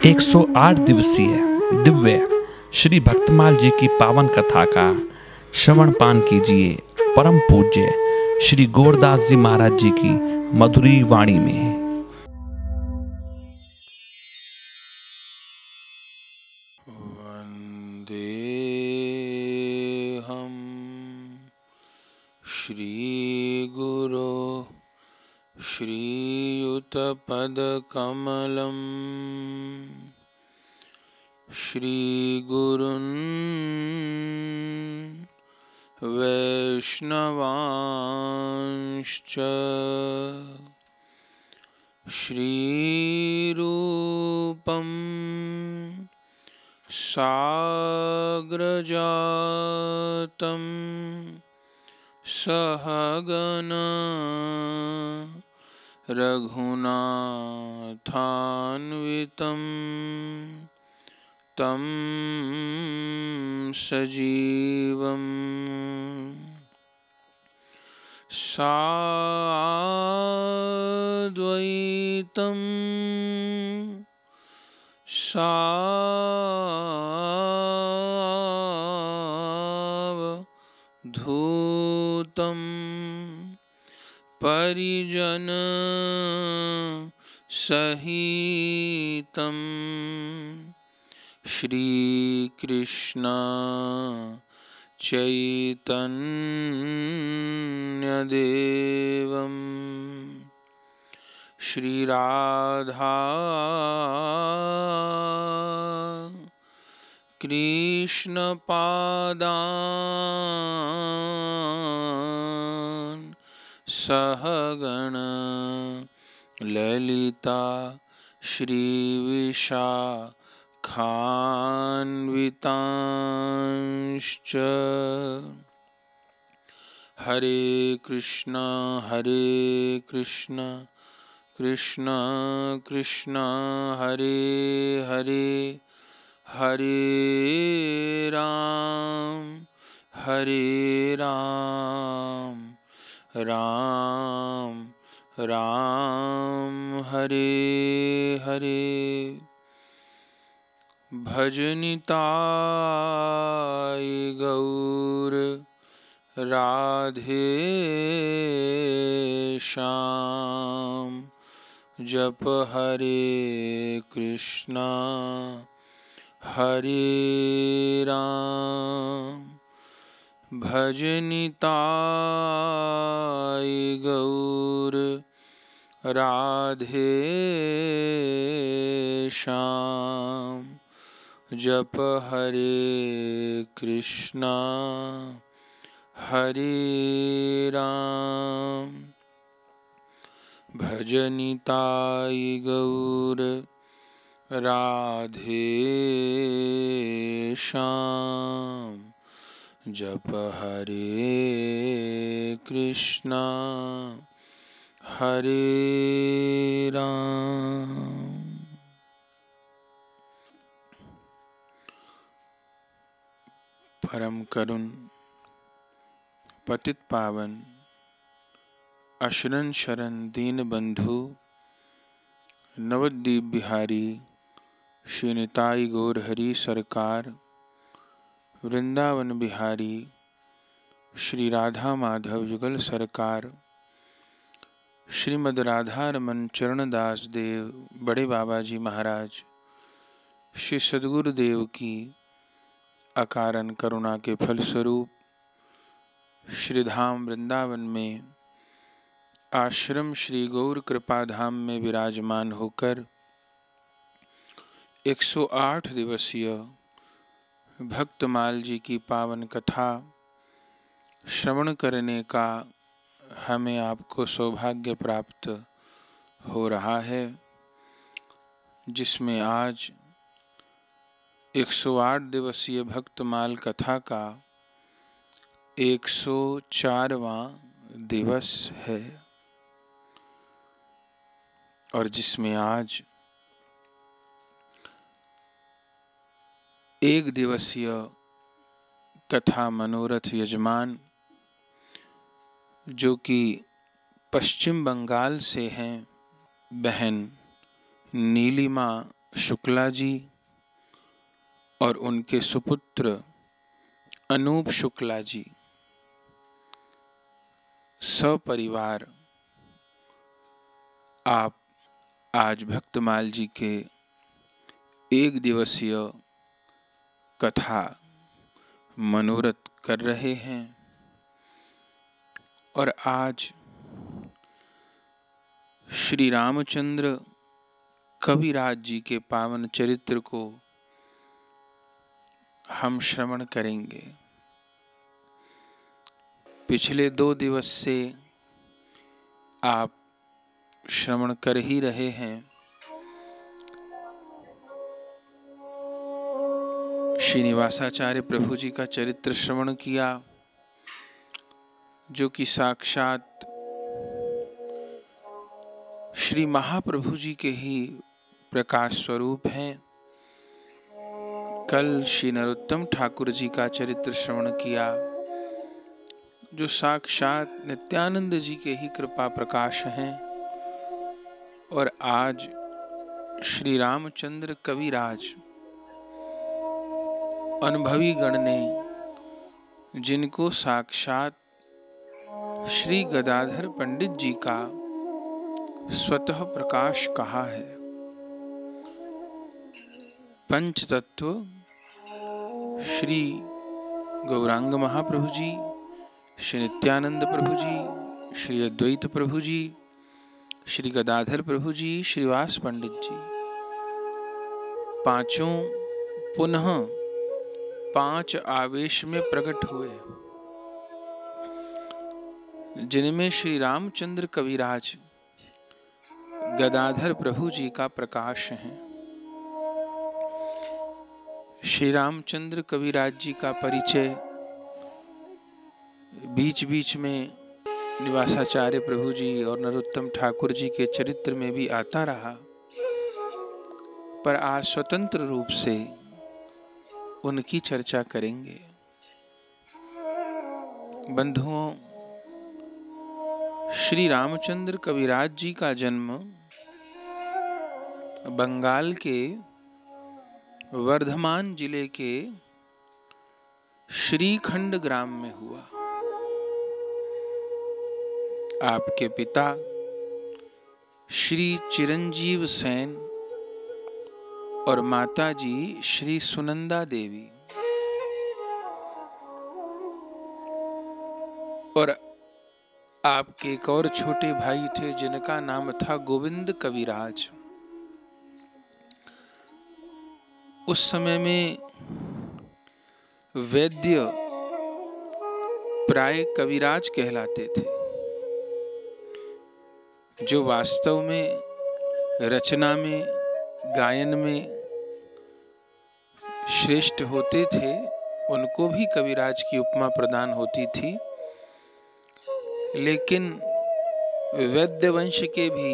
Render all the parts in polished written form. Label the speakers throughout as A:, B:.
A: 108 दिवसीय दिव्य श्री भक्तमाल जी की पावन कथा का श्रवण पान कीजिए परम पूज्य श्री गौरदास जी महाराज जी की मधुरी वाणी में।
B: वंदेहम श्री गुरो श्रीयुतपदकमलम् श्रीगुरुन् वैष्णवांश्च श्रीरूपं साग्रजातं सहगना रघुनाथान्वितं तं सजीवं साद्वैतं सावधूतं परिजन सहितं श्री कृष्ण चैतन्यदेवं श्री राधा कृष्ण पादान् सहगण ललिता श्री विशाखान्वितांश्च। हरे कृष्ण कृष्ण कृष्ण हरे हरे, हरे राम राम राम हरे हरे। भजनिताय गौर राधे श्याम, जप हरे कृष्णा हरे राम। भजनिताय गौर राधे श्याम, जप हरे कृष्णा हरे राम। भजनिताय गौर राधे श्याम, जप हरे कृष्णा हरे राम। परम करुण पतित पावन अशरण शरण दीन बंधु नवद्वीप बिहारी श्री निताई गौर हरि सरकार, वृंदावन बिहारी श्री राधा माधव जुगल सरकार, श्रीमद् राधा रमन चरणदास देव बड़े बाबा जी महाराज, श्री सद्गुरुदेव की अकारण करुणा के फलस्वरूप श्रीधाम वृंदावन में आश्रम श्री गौर कृपा धाम में विराजमान होकर 108 दिवसीय भक्तमाल जी की पावन कथा श्रवण करने का हमें आपको सौभाग्य प्राप्त हो रहा है, जिसमें आज 108 दिवसीय भक्तमाल कथा का 104वां दिवस है और जिसमें आज एक दिवसीय कथा मनोरथ यजमान जो कि पश्चिम बंगाल से हैं बहन नीलिमा शुक्ला जी और उनके सुपुत्र अनूप शुक्ला जी सपरिवार आप आज भक्तमाल जी के 1 दिवसीय कथा मनोरथ कर रहे हैं। और आज श्री रामचंद्र कविराज जी के पावन चरित्र को हम श्रवण करेंगे। पिछले 2 दिवस से आप श्रवण कर ही रहे हैं। श्रीनिवासाचार्य प्रभु जी का चरित्र श्रवण किया, जो कि साक्षात श्री महाप्रभु जी के ही प्रकाश स्वरूप हैं। कल श्री नरोत्तम ठाकुर जी का चरित्र श्रवण किया, जो साक्षात नित्यानंद जी के ही कृपा प्रकाश हैं। और आज श्री रामचंद्र कविराज अनुभवी गण ने, जिनको साक्षात श्री गदाधर पंडित जी का स्वतः प्रकाश कहा है, पंच तत्व श्री गौरांग महाप्रभु जी, श्री नित्यानंद प्रभु जी, श्री अद्वैत प्रभु जी, श्री गदाधर प्रभु जी, श्रीवास पंडित जी, पांचों पुनः 5 आवेश में प्रकट हुए, जिनमें श्री रामचंद्र कविराज गदाधर प्रभु जी का प्रकाश है। श्री रामचंद्र कविराज जी का परिचय बीच बीच में निवासाचार्य प्रभु जी और नरोत्तम ठाकुर जी के चरित्र में भी आता रहा, पर आज स्वतंत्र रूप से उनकी चर्चा करेंगे। बंधुओं, श्री रामचंद्र कविराज जी का जन्म बंगाल के वर्धमान जिले के श्रीखंड ग्राम में हुआ। आपके पिता श्री चिरंजीव सेन और माता जी श्री सुनंदा देवी, और आपके एक और छोटे भाई थे जिनका नाम था गोविंद कविराज। उस समय में वैद्य प्राय कविराज कहलाते थे, जो वास्तव में रचना में, गायन में श्रेष्ठ होते थे, उनको भी कविराज की उपमा प्रदान होती थी। लेकिन वैद्य वंश के भी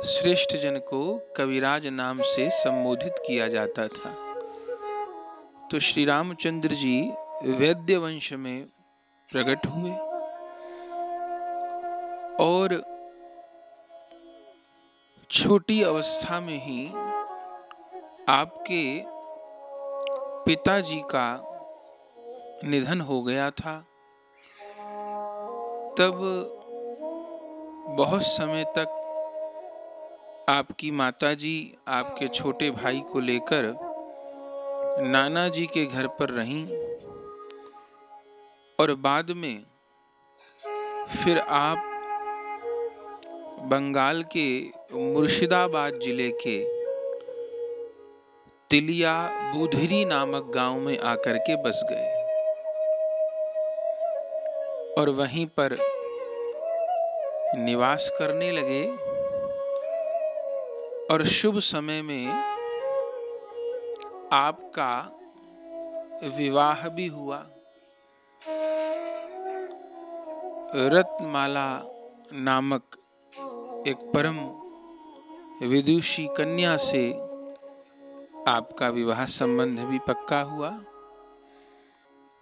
B: श्रेष्ठ जन को कविराज नाम से संबोधित किया जाता था। तो श्री रामचंद्र जी वैद्य वंश में प्रकट हुए और छोटी अवस्था में ही आपके पिताजी का निधन हो गया था। तब बहुत समय तक आपकी माताजी आपके छोटे भाई को लेकर नाना जी के घर पर रहीं, और बाद में फिर आप बंगाल के मुर्शिदाबाद जिले के तिलिया बूधरी नामक गांव में आकर के बस गए और वहीं पर निवास करने लगे। और शुभ समय में आपका विवाह भी हुआ। रत्नमाला नामक एक परम विदुषी कन्या से आपका विवाह संबंध भी पक्का हुआ।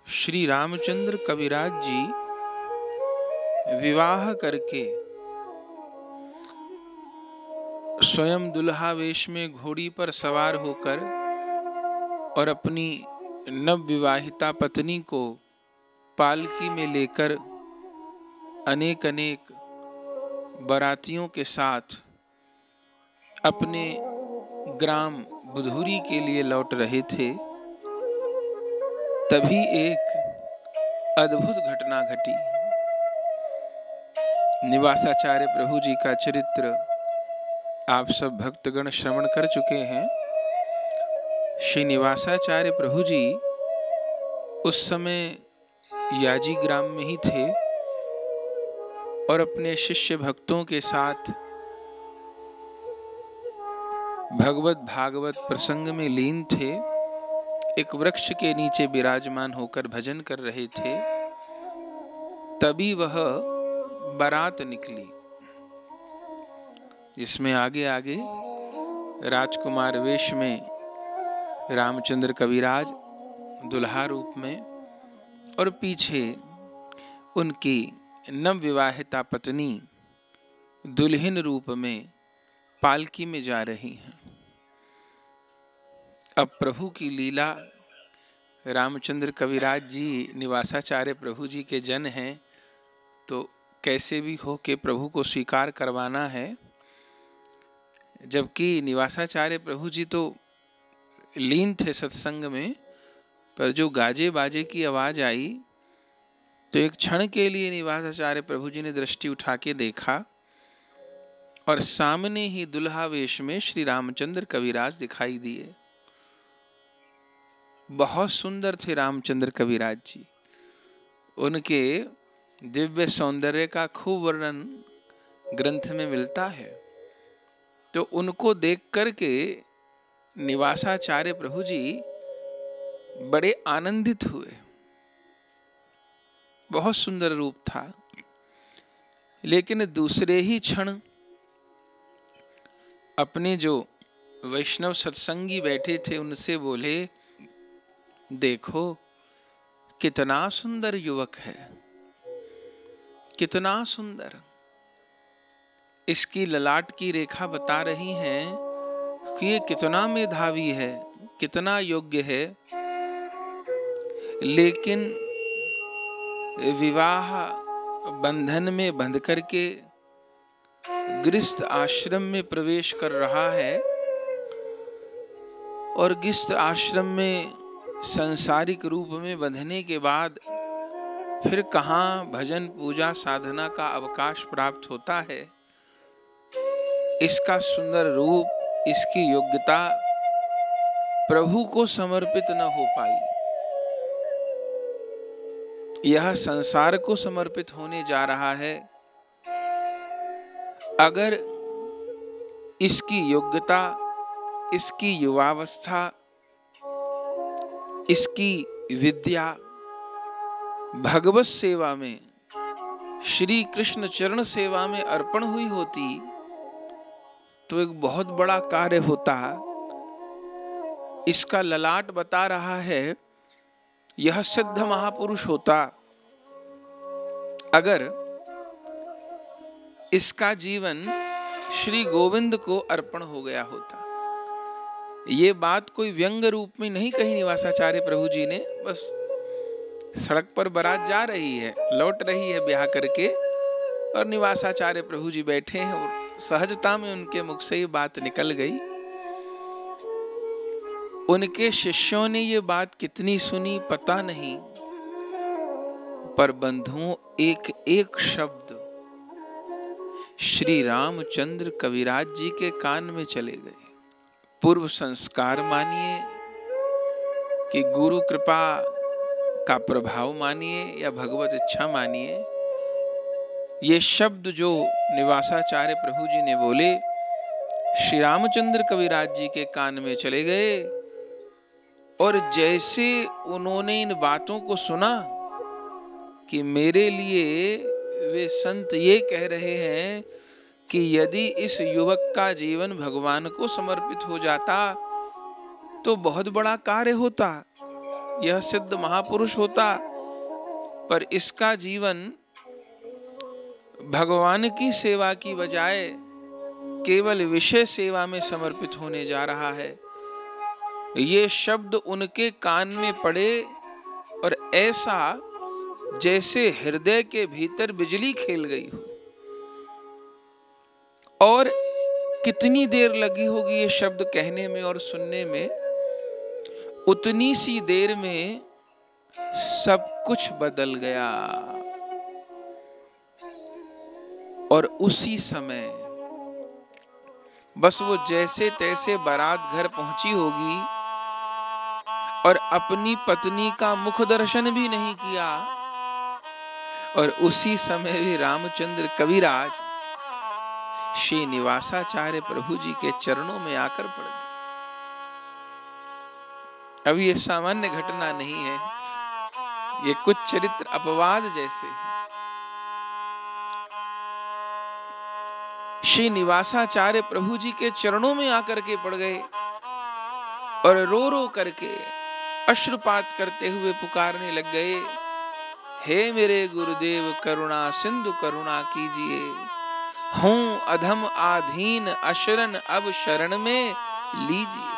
B: श्री रामचंद्र कविराज जी विवाह करके स्वयं दुल्हा वेश में घोड़ी पर सवार होकर और अपनी नवविवाहिता पत्नी को पालकी में लेकर अनेक अनेक बारातियों के साथ अपने ग्राम बुधूरी के लिए लौट रहे थे, तभी एक अद्भुत घटना घटी। निवासाचार्य प्रभु जी का चरित्र आप सब भक्तगण श्रवण कर चुके हैं। श्री निवासाचार्य प्रभु जी उस समय याजी ग्राम में ही थे और अपने शिष्य भक्तों के साथ भगवत भागवत प्रसंग में लीन थे। एक वृक्ष के नीचे विराजमान होकर भजन कर रहे थे। तभी वह बारात निकली, जिसमें आगे आगे राजकुमार वेश में रामचंद्र कविराज दुल्हा रूप में और पीछे उनकी नवविवाहिता पत्नी दुल्हन रूप में पालकी में जा रही हैं। अब प्रभु की लीला, रामचंद्र कविराज जी निवासाचार्य प्रभु जी के जन हैं, तो कैसे भी हो के प्रभु को स्वीकार करवाना है। जबकि निवासाचार्य प्रभु जी तो लीन थे सत्संग में, पर जो गाजे बाजे की आवाज आई तो एक क्षण के लिए निवासाचार्य प्रभु जी ने दृष्टि उठा के देखा और सामने ही दुल्हा वेश में श्री रामचंद्र कविराज दिखाई दिए। बहुत सुंदर थे रामचंद्र कविराज जी। उनके दिव्य सौंदर्य का खूब वर्णन ग्रंथ में मिलता है। तो उनको देख करके निवासाचार्य प्रभु जी बड़े आनंदित हुए। बहुत सुंदर रूप था। लेकिन दूसरे ही क्षण अपने जो वैष्णव सत्संगी बैठे थे उनसे बोले, देखो कितना सुंदर युवक है, कितना सुंदर। इसकी ललाट की रेखा बता रही है कि ये कितना मेधावी है, कितना योग्य है। लेकिन विवाह बंधन में बंध करके गृहस्थ आश्रम में प्रवेश कर रहा है और गृहस्थ आश्रम में सांसारिक रूप में बंधने के बाद फिर कहाँ भजन पूजा साधना का अवकाश प्राप्त होता है। इसका सुंदर रूप, इसकी योग्यता प्रभु को समर्पित न हो पाई। यह संसार को समर्पित होने जा रहा है। अगर इसकी योग्यता, इसकी युवावस्था, इसकी विद्या भगवत सेवा में, श्री कृष्ण चरण सेवा में अर्पण हुई होती तो एक बहुत बड़ा कार्य होता। इसका ललाट बता रहा है, यह सिद्ध महापुरुष होता अगर इसका जीवन श्री गोविंद को अर्पण हो गया होता। ये बात कोई व्यंग रूप में नहीं कही निवासाचार्य प्रभु जी ने। बस सड़क पर बारात जा रही है, लौट रही है ब्याह करके, और निवासाचार्य प्रभु जी बैठे हैं और सहजता में उनके मुख से ये बात निकल गई। उनके शिष्यों ने ये बात कितनी सुनी पता नहीं, पर बंधुओं एक एक शब्द श्री रामचंद्र कविराज जी के कान में चले गए। पूर्व संस्कार मानिए कि गुरु कृपा का प्रभाव मानिए या भगवत इच्छा मानिए, ये शब्द जो निवासाचार्य प्रभु जी ने बोले श्री रामचंद्र कविराज जी के कान में चले गए। और जैसे उन्होंने इन बातों को सुना कि मेरे लिए वे संत ये कह रहे हैं कि यदि इस युवक का जीवन भगवान को समर्पित हो जाता तो बहुत बड़ा कार्य होता, यह सिद्ध महापुरुष होता। पर इसका जीवन भगवान की सेवा की बजाय केवल विषय सेवा में समर्पित होने जा रहा है। ये शब्द उनके कान में पड़े और ऐसा जैसे हृदय के भीतर बिजली खेल गई हो। और कितनी देर लगी होगी ये शब्द कहने में और सुनने में, उतनी सी देर में सब कुछ बदल गया। और उसी समय बस वो जैसे तैसे बारात घर पहुंची होगी और अपनी पत्नी का मुख दर्शन भी नहीं किया, और उसी समय भी रामचंद्र कविराज श्री निवासाचार्य प्रभु जी के चरणों में आकर पड़ गए। अब ये सामान्य घटना नहीं है, ये कुछ चरित्र अपवाद जैसे है। श्री निवासाचार्य प्रभु जी के चरणों में आकर के पड़ गए और रो रो करके अश्रुपात करते हुए पुकारने लग गए, हे मेरे गुरुदेव करुणा सिंधु करुणा कीजिए, हूं अधम आधीन अशरण अब शरण में लीजिए।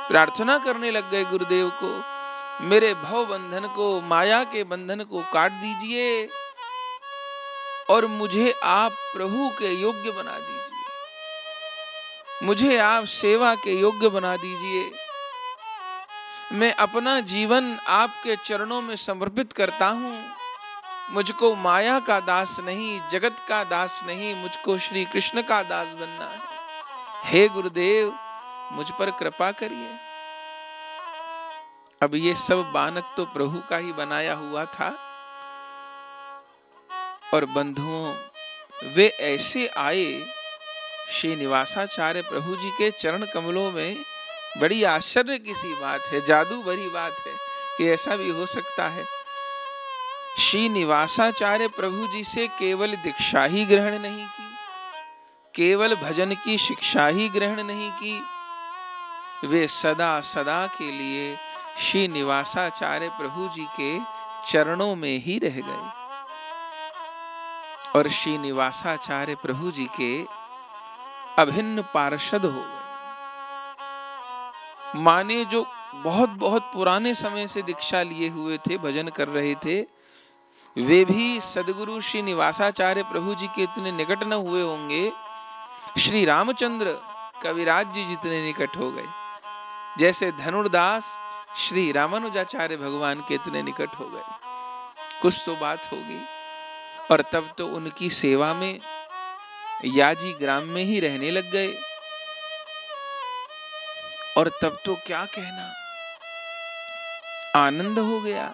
B: प्रार्थना करने लग गए गुरुदेव को, मेरे भव बंधन को, माया के बंधन को काट दीजिए और मुझे आप प्रभु के योग्य बना दीजिए, मुझे आप सेवा के योग्य बना दीजिए। मैं अपना जीवन आपके चरणों में समर्पित करता हूं। मुझको माया का दास नहीं, जगत का दास नहीं, मुझको श्री कृष्ण का दास बनना है। हे गुरुदेव मुझ पर कृपा करिए। अब ये सब बानक तो प्रभु का ही बनाया हुआ था। और बंधुओं, वे ऐसे आए श्री निवासाचार्य प्रभु जी के चरण कमलों में। बड़ी आश्चर्य की सी बात है, जादू भरी बात है कि ऐसा भी हो सकता है। श्री निवासाचार्य प्रभु जी से केवल दीक्षा ही ग्रहण नहीं की, केवल भजन की शिक्षा ही ग्रहण नहीं की, वे सदा सदा के लिए श्री निवासाचार्य प्रभु जी के चरणों में ही रह गए और श्री निवासाचार्य प्रभु जी के अभिन्न पार्षद हो गए। माने जो बहुत बहुत पुराने समय से दीक्षा लिए हुए थे, भजन कर रहे थे, वे भी सदगुरु श्री निवासाचार्य प्रभु जी के इतने निकट न हुए होंगे, श्री रामचंद्र कविराज जी जितने निकट हो गए, जैसे धनुर्दास श्री रामानुजाचार्य भगवान के इतने निकट हो गए। कुछ तो बात होगी। और तब तो उनकी सेवा में याजी ग्राम में ही रहने लग गए। और तब तो क्या कहना, आनंद हो गया।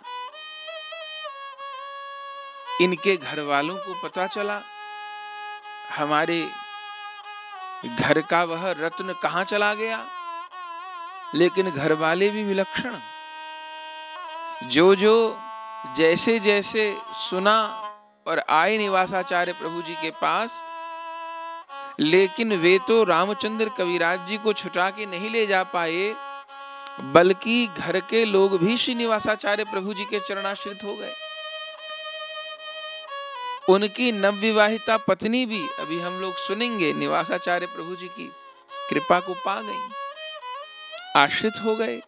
B: इनके घर वालों को पता चला हमारे घर का वह रत्न कहां चला गया, लेकिन घर वाले भी विलक्षण। जो जो जैसे जैसे सुना और आए निवासाचार्य प्रभु जी के पास, लेकिन वे तो रामचंद्र कविराज जी को छुटा के नहीं ले जा पाए, बल्कि घर के लोग भी श्री निवासाचार्य प्रभु जी के चरणाश्रित हो गए। उनकी नवविवाहिता पत्नी भी, अभी हम लोग सुनेंगे, निवासाचार्य प्रभु जी की कृपा को पा गई, आश्रित हो गए।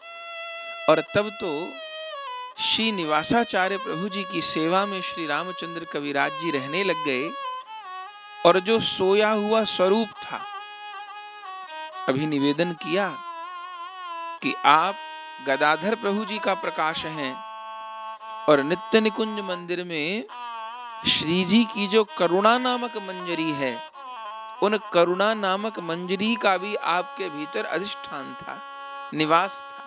B: और तब तो श्री निवासाचार्य प्रभु जी की सेवा में श्री रामचंद्र कविराज जी रहने लग गए। और जो सोया हुआ स्वरूप था, अभी निवेदन किया कि आप गदाधर प्रभु जी का प्रकाश हैं और नित्य निकुंज मंदिर में श्री जी की जो करुणा नामक मंजरी है, उन करुणा नामक मंजरी का भी आपके भीतर अधिष्ठान था, निवास था।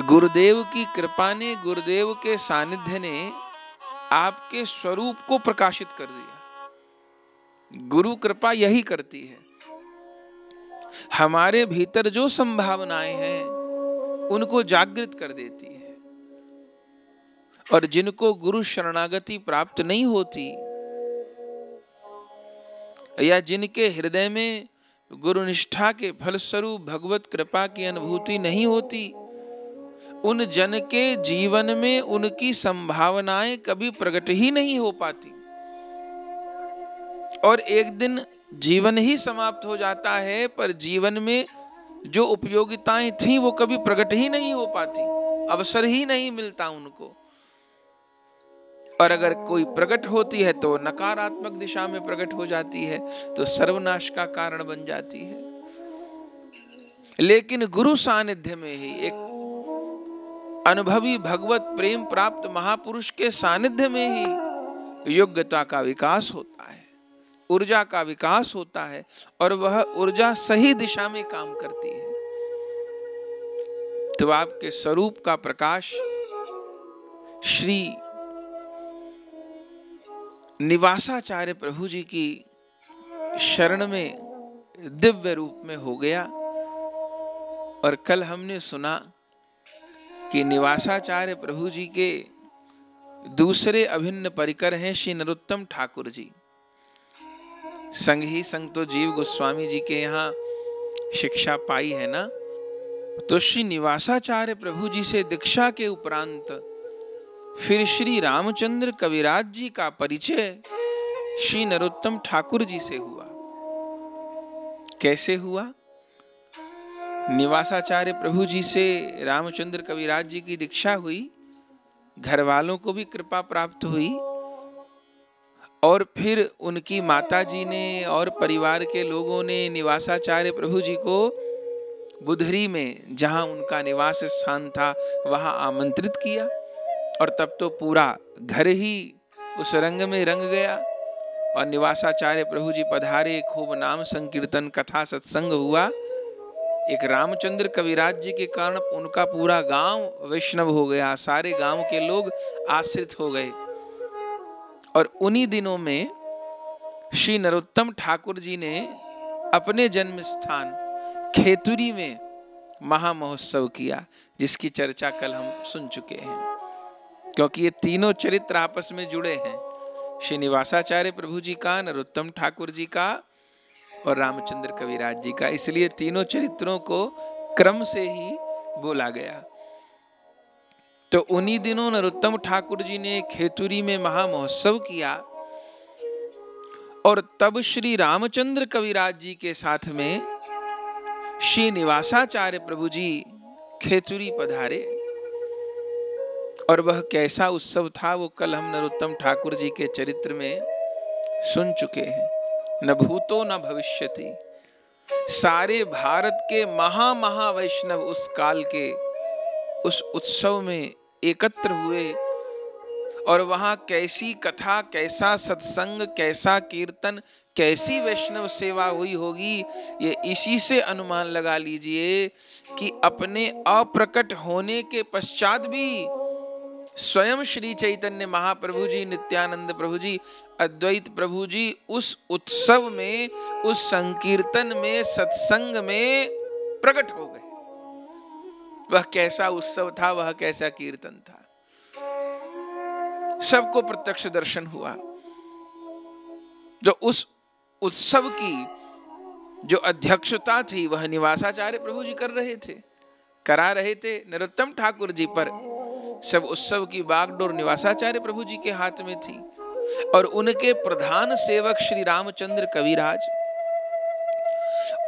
B: गुरुदेव की कृपा ने, गुरुदेव के सानिध्य ने आपके स्वरूप को प्रकाशित कर दिया। गुरु कृपा यही करती है, हमारे भीतर जो संभावनाएं हैं उनको जागृत कर देती है। और जिनको गुरु शरणागति प्राप्त नहीं होती, या जिनके हृदय में गुरु निष्ठा के फलस्वरूप भगवत कृपा की अनुभूति नहीं होती, उन जन के जीवन में उनकी संभावनाएं कभी प्रकट ही नहीं हो पाती। और एक दिन जीवन ही समाप्त हो जाता है, पर जीवन में जो उपयोगिताएं थीं वो कभी प्रकट ही नहीं हो पाती, अवसर ही नहीं मिलता उनको। और अगर कोई प्रकट होती है तो नकारात्मक दिशा में प्रकट हो जाती है, तो सर्वनाश का कारण बन जाती है। लेकिन गुरु सानिध्य में ही एक अनुभवी भगवत प्रेम प्राप्त महापुरुष के सानिध्य में ही योग्यता का विकास होता है, ऊर्जा का विकास होता है, और वह ऊर्जा सही दिशा में काम करती है। तो आपके स्वरूप का प्रकाश श्री निवासाचार्य प्रभु जी की शरण में दिव्य रूप में हो गया। और कल हमने सुना कि निवासाचार्य प्रभु जी के दूसरे अभिन्न परिकर हैं श्री नरोत्तम ठाकुर जी। संग ही संग तो जीव गोस्वामी जी के यहाँ शिक्षा पाई है ना। तो श्री निवासाचार्य प्रभु जी से दीक्षा के उपरांत फिर श्री रामचंद्र कविराज जी का परिचय श्री नरोत्तम ठाकुर जी से हुआ। कैसे हुआ? निवासाचार्य प्रभु जी से रामचंद्र कविराज जी की दीक्षा हुई, घर वालों को भी कृपा प्राप्त हुई, और फिर उनकी माता जी ने और परिवार के लोगों ने निवासाचार्य प्रभु जी को बुधरी में, जहां उनका निवास स्थान था, वहां आमंत्रित किया। और तब तो पूरा घर ही उस रंग में रंग गया। और निवासाचार्य प्रभु जी पधारे, खूब नाम संकीर्तन कथा सत्संग हुआ। एक रामचंद्र कविराज जी के कारण उनका पूरा गांव वैष्णव हो गया, सारे गांव के लोग आश्रित हो गए। और उन्हीं दिनों में श्री नरोत्तम ठाकुर जी ने अपने जन्म स्थान खेतुरी में महामहोत्सव किया, जिसकी चर्चा कल हम सुन चुके हैं। क्योंकि ये तीनों चरित्र आपस में जुड़े हैं, श्री निवासाचार्य प्रभु जी का, नरोत्तम ठाकुर जी का और रामचंद्र कविराज जी का, इसलिए तीनों चरित्रों को क्रम से ही बोला गया। तो उन्हीं दिनों नरोत्तम ठाकुर जी ने खेतुरी में महामहोत्सव किया। और तब श्री रामचंद्र कविराज जी के साथ में श्री निवासाचार्य प्रभु जी खेतुरी पधारे। और वह कैसा उत्सव था वो कल हम नरोत्तम ठाकुर जी के चरित्र में सुन चुके हैं। न भूतो न भविष्यति, सारे भारत के महा वैष्णव उस काल के उस उत्सव में एकत्र हुए। और वहां कैसी कथा, कैसा सत्संग, कैसा कीर्तन, कैसी वैष्णव सेवा हुई होगी, ये इसी से अनुमान लगा लीजिए कि अपने अप्रकट होने के पश्चात भी स्वयं श्री चैतन्य महाप्रभु जी, नित्यानंद प्रभु जी, अद्वैत प्रभु जी उस उत्सव में, उस संकीर्तन में, सत्संग में प्रकट हो गए। वह कैसा उत्सव था, वह कैसा कीर्तन था, सबको प्रत्यक्ष दर्शन हुआ। जो उस उत्सव की जो अध्यक्षता थी वह निवासाचार्य प्रभु जी करा रहे थे नरोत्तम ठाकुर जी, पर सब उत्सव की बागडोर निवासाचार्य प्रभु जी के हाथ में थी। और उनके प्रधान सेवक श्री रामचंद्र कविराज।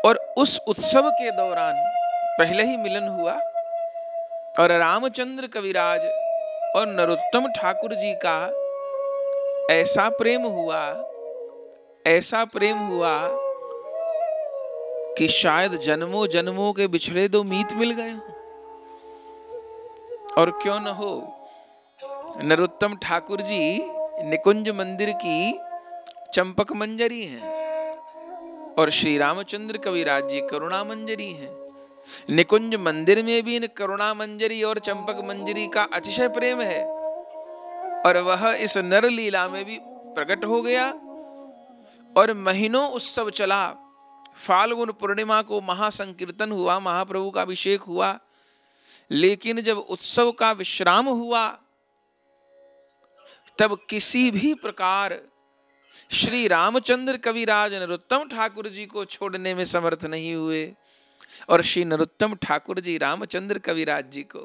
B: और उस उत्सव के दौरान पहले ही मिलन हुआ और रामचंद्र कविराज और नरोत्तम ठाकुर जी का ऐसा प्रेम हुआ कि शायद जन्मों जन्मों के बिछड़े दो मीत मिल गए हों। और क्यों न हो, नरोत्तम ठाकुर जी निकुंज मंदिर की चंपक मंजरी हैं और श्री रामचंद्र कविराज जी करुणा मंजरी हैं। निकुंज मंदिर में भी इन करुणा मंजरी और चंपक मंजरी का अतिशय प्रेम है और वह इस नर लीला में भी प्रकट हो गया। और महीनों उत्सव चला। फाल्गुन पूर्णिमा को महासंकीर्तन हुआ, महाप्रभु का अभिषेक हुआ। लेकिन जब उत्सव का विश्राम हुआ तब किसी भी प्रकार श्री रामचंद्र कविराज नरोत्तम ठाकुर जी को छोड़ने में समर्थ नहीं हुए और श्री नरोत्तम ठाकुर जी रामचंद्र कविराज जी को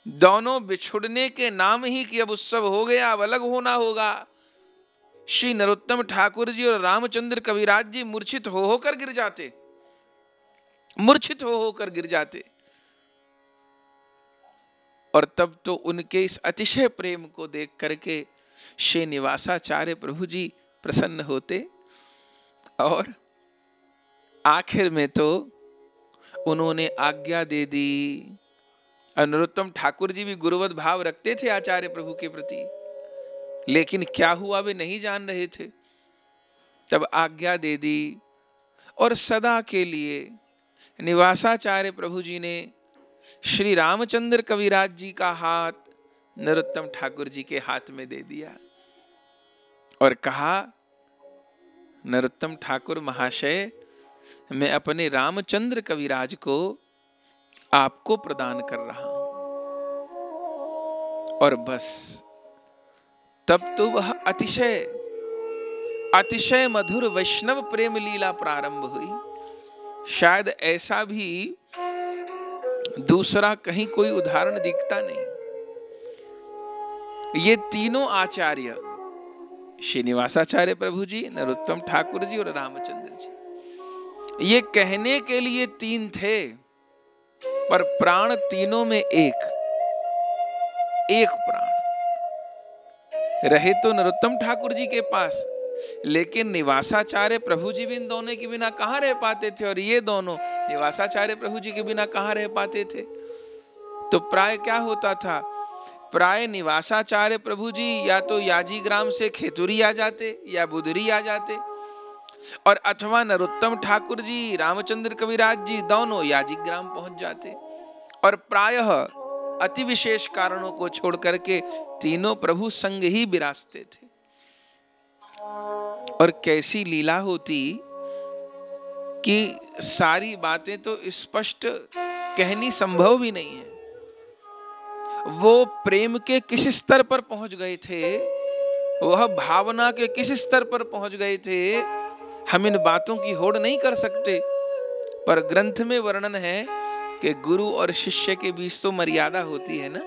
B: दोनों बिछुड़ने के नाम ही कि अब उत्सव हो गया, अब अलग होना होगा, श्री नरोत्तम ठाकुर जी और रामचंद्र कविराज जी मूर्छित हो होकर गिर जाते, मूर्छित हो होकर गिर जाते। और तब तो उनके इस अतिशय प्रेम को देख करके श्री निवासाचार्य प्रभु जी प्रसन्न होते और आखिर में तो उन्होंने आज्ञा दे दी। नरोत्तम ठाकुर जी भी गुरुवत भाव रखते थे आचार्य प्रभु के प्रति, लेकिन क्या हुआ वे नहीं जान रहे थे। तब आज्ञा दे दी और सदा के लिए निवासाचार्य प्रभु जी ने श्री रामचंद्र कविराज जी का हाथ नरोत्तम ठाकुर जी के हाथ में दे दिया और कहा, नरोत्तम ठाकुर महाशय, मैं अपने रामचंद्र कविराज को आपको प्रदान कर रहा हूं। और बस तब तो वह अतिशय अतिशय मधुर वैष्णव प्रेम लीला प्रारंभ हुई। शायद ऐसा भी दूसरा कहीं कोई उदाहरण दिखता नहीं। ये तीनों आचार्य, श्रीनिवासाचार्य प्रभु जी, नरोत्तम ठाकुर जी और रामचंद्र जी, ये कहने के लिए तीन थे पर प्राण तीनों में एक प्राण रहे तो नरोत्तम ठाकुर जी के पास, लेकिन निवासाचार्य प्रभु जी भी इन दोनों के बिना कहां रह पाते थे और ये दोनों निवासाचार्य प्रभु जी के बिना कहां रह पाते थे। तो प्राय क्या होता था, प्राय निवासाचार्य प्रभु जी या तो याजी ग्राम से खेतुरी आ जाते या बुदरी आ जाते, और अथवा नरोत्तम ठाकुर जी, रामचंद्र कविराज जी दोनों याजी ग्राम पहुंच जाते। और प्रायः अति विशेष कारणों को छोड़ करके तीनों प्रभु संग ही विराजते थे। और कैसी लीला होती कि सारी बातें तो स्पष्ट कहनी संभव भी नहीं है। वो प्रेम के किस स्तर पर पहुंच गए थे, वह भावना के किस स्तर पर पहुंच गए थे, हम इन बातों की होड़ नहीं कर सकते। पर ग्रंथ में वर्णन है कि गुरु और शिष्य के बीच तो मर्यादा होती है ना।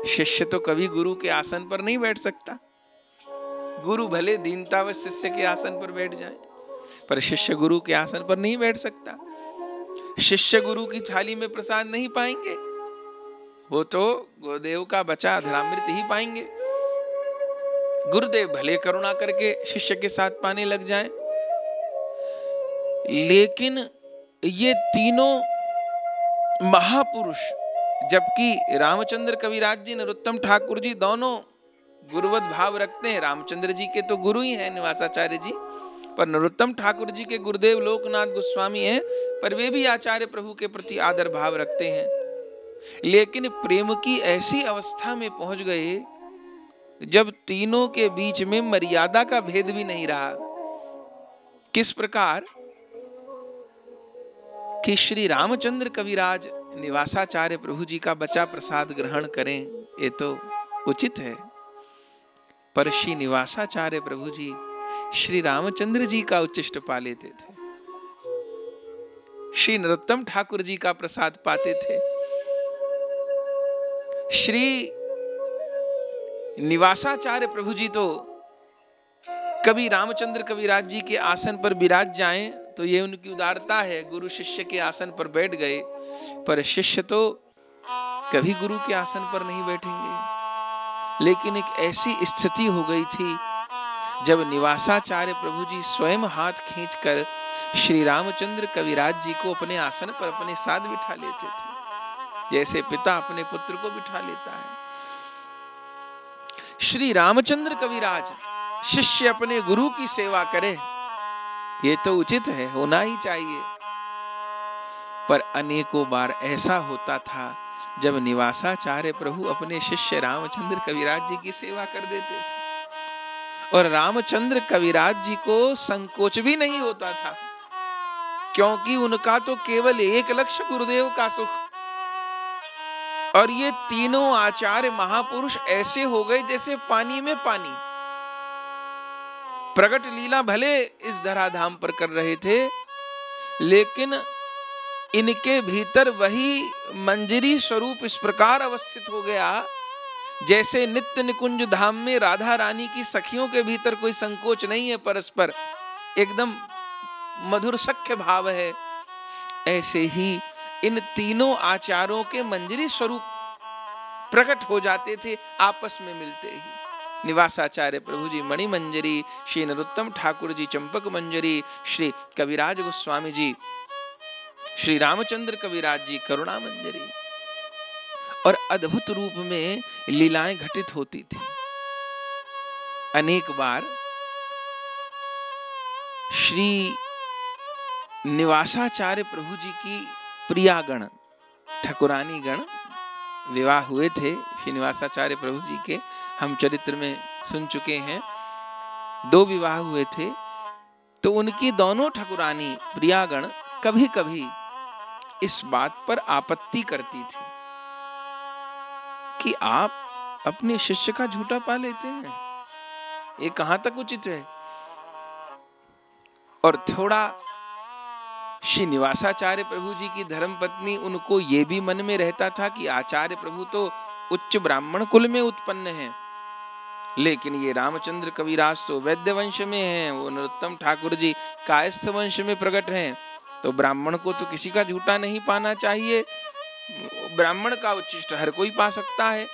B: शिष्य तो कभी गुरु के आसन पर नहीं बैठ सकता। गुरु भले दीनतावश शिष्य के आसन पर बैठ जाए, पर शिष्य गुरु के आसन पर नहीं बैठ सकता। शिष्य गुरु की थाली में प्रसाद नहीं पाएंगे, वो तो गुरुदेव का बचा अधरामृत ही पाएंगे। गुरुदेव भले करुणा करके शिष्य के साथ पाने लग जाएं, लेकिन ये तीनों महापुरुष, जबकि रामचंद्र कविराज जी, नरोत्तम ठाकुर जी दोनों गुरुवत भाव रखते हैं। रामचंद्र जी के तो गुरु ही हैं निवासाचार्य जी, पर नरोत्तम ठाकुर जी के गुरुदेव लोकनाथ गोस्वामी हैं, पर वे भी आचार्य प्रभु के प्रति आदर भाव रखते हैं। लेकिन प्रेम की ऐसी अवस्था में पहुंच गए जब तीनों के बीच में मर्यादा का भेद भी नहीं रहा। किस प्रकार कि श्री रामचंद्र कविराज निवासाचार्य प्रभु जी का बचा प्रसाद ग्रहण करें, ये तो उचित है, पर श्री निवासाचार्य प्रभु जी श्री रामचंद्र जी का उच्चिष्ट पा लेते थे, श्री नरोत्तम ठाकुर जी का प्रसाद पाते थे। श्री निवासाचार्य प्रभु जी तो कभी रामचंद्र कविराज जी के आसन पर विराज जाएं तो ये उनकी उदारता है, गुरु शिष्य के आसन पर बैठ गए, पर शिष्य तो कभी गुरु के आसन पर नहीं बैठेंगे। लेकिन एक ऐसी स्थिति हो गई थी जब निवासाचार्य प्रभु जी स्वयं हाथ खींचकर श्री रामचंद्र कविराज जी को अपने आसन पर अपने साथ बिठा लेते थे, जैसे पिता अपने पुत्र को बिठा लेता है। श्री रामचंद्र कविराज शिष्य अपने गुरु की सेवा करे, ये तो उचित है, होना ही चाहिए। पर अनेकों बार ऐसा होता था जब निवासाचार्य प्रभु अपने शिष्य रामचंद्र कविराज जी की सेवा कर देते थे और रामचंद्र कविराज जी को संकोच भी नहीं होता था, क्योंकि उनका तो केवल एक लक्ष्य गुरुदेव का सुख। और ये तीनों आचार्य महापुरुष ऐसे हो गए जैसे पानी में पानी। प्रगट लीला भले इस धराधाम पर कर रहे थे, लेकिन इनके भीतर वही मंजरी स्वरूप इस प्रकार अवस्थित हो गया जैसे नित्य निकुंज धाम में राधा रानी की सखियों के भीतर कोई संकोच नहीं है, परस्पर एकदम मधुर सख्य भाव है, ऐसे ही इन तीनों आचारों के मंजरी स्वरूप प्रकट हो जाते थे आपस में मिलते ही। निवासाचार्य प्रभु जी मणि मंजरी, श्री नरोत्तम ठाकुर जी चंपक मंजरी, श्री कविराज गोस्वामी जी, श्री रामचंद्र कविराज जी करुणा मंजरी, और अद्भुत रूप में लीलाएं घटित होती थी। अनेक बार श्री निवासाचार्य प्रभु जी की प्रियागण ठकुरानी गण विवाह हुए थे। श्री निवासाचार्य प्रभु जी के हम चरित्र में सुन चुके हैं, 2 विवाह हुए थे। तो उनकी दोनों ठकुरानी प्रियागण कभी कभी इस बात पर आपत्ति करती थी कि आप अपने शिष्य का झूठा पा लेते हैं, ये कहां तक उचित है। और थोड़ा श्री निवासाचार्य प्रभु जी की धर्मपत्नी, उनको ये भी मन में रहता था कि आचार्य प्रभु तो उच्च ब्राह्मण कुल में उत्पन्न हैं, लेकिन ये रामचंद्र कविराज तो वैद्य वंश में हैं, वो नरोत्तम ठाकुर जी कायस्थ वंश में प्रकट हैं, तो ब्राह्मण को तो किसी का झूठा नहीं पाना चाहिए, ब्राह्मण का उच्चिष्ट हर कोई पा सकता है,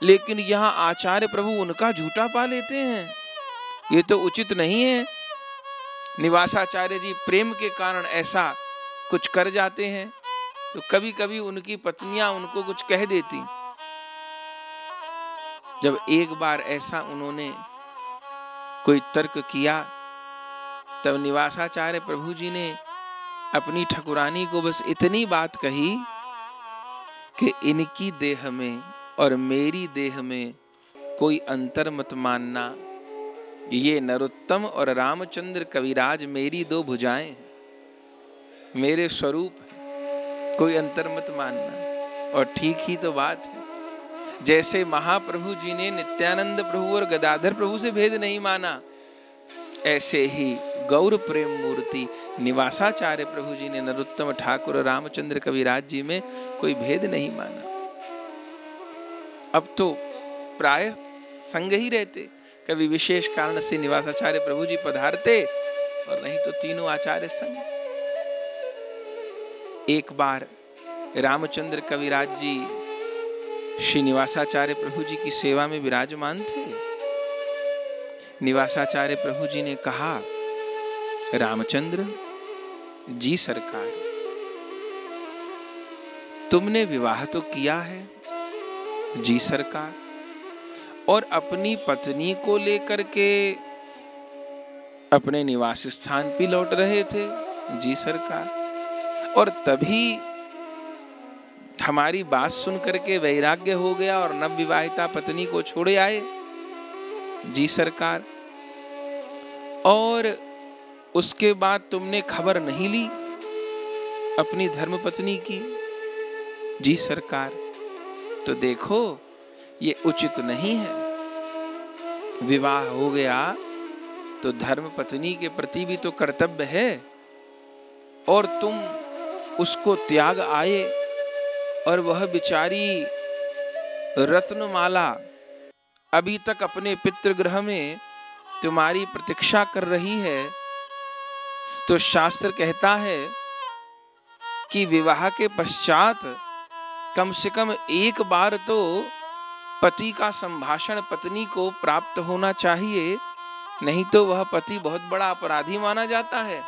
B: लेकिन यहाँ आचार्य प्रभु उनका झूठा पा लेते हैं, ये तो उचित नहीं है। निवासाचार्य जी प्रेम के कारण ऐसा कुछ कर जाते हैं, तो कभी कभी उनकी पत्नियां उनको कुछ कह देती। जब एक बार ऐसा उन्होंने कोई तर्क किया, तब निवासाचार्य प्रभु जी ने अपनी ठकुरानी को बस इतनी बात कही कि इनकी देह में और मेरी देह में कोई अंतर मत मानना, ये नरोत्तम और रामचंद्र कविराज मेरी 2 भुजाएं, मेरे स्वरूप, कोई अंतर मत मानना। और ठीक ही तो बात है, जैसे महाप्रभु जी ने नित्यानंद प्रभु और गदाधर प्रभु से भेद नहीं माना, ऐसे ही गौर प्रेम मूर्ति निवासाचार्य प्रभु जी ने नरोत्तम ठाकुर और रामचंद्र कविराज जी में कोई भेद नहीं माना। अब तो प्राय संग ही रहते, कभी विशेष कारण से निवासाचार्य प्रभु जी पधारते और नहीं तो तीनों आचार्य संग। एक बार रामचंद्र कविराज जी श्री निवासाचार्य प्रभु जी की सेवा में विराजमान थे। निवासाचार्य प्रभु जी ने कहा, रामचंद्र जी सरकार, तुमने विवाह तो किया है जी सरकार, और अपनी पत्नी को लेकर के अपने निवास स्थान पे लौट रहे थे जी सरकार, और तभी हमारी बात सुन करके वैराग्य हो गया और नव विवाहिता पत्नी को छोड़े आए जी सरकार, और उसके बाद तुमने खबर नहीं ली अपनी धर्मपत्नी की जी सरकार। तो देखो ये उचित नहीं है, विवाह हो गया तो धर्मपत्नी के प्रति भी तो कर्तव्य है, और तुम उसको त्याग आए और वह बेचारी रत्नमाला अभी तक अपने पितृगृह में तुम्हारी प्रतीक्षा कर रही है। तो शास्त्र कहता है कि विवाह के पश्चात कम से कम एक बार तो पति का संभाषण पत्नी को प्राप्त होना चाहिए, नहीं तो वह पति बहुत बड़ा अपराधी माना जाता है।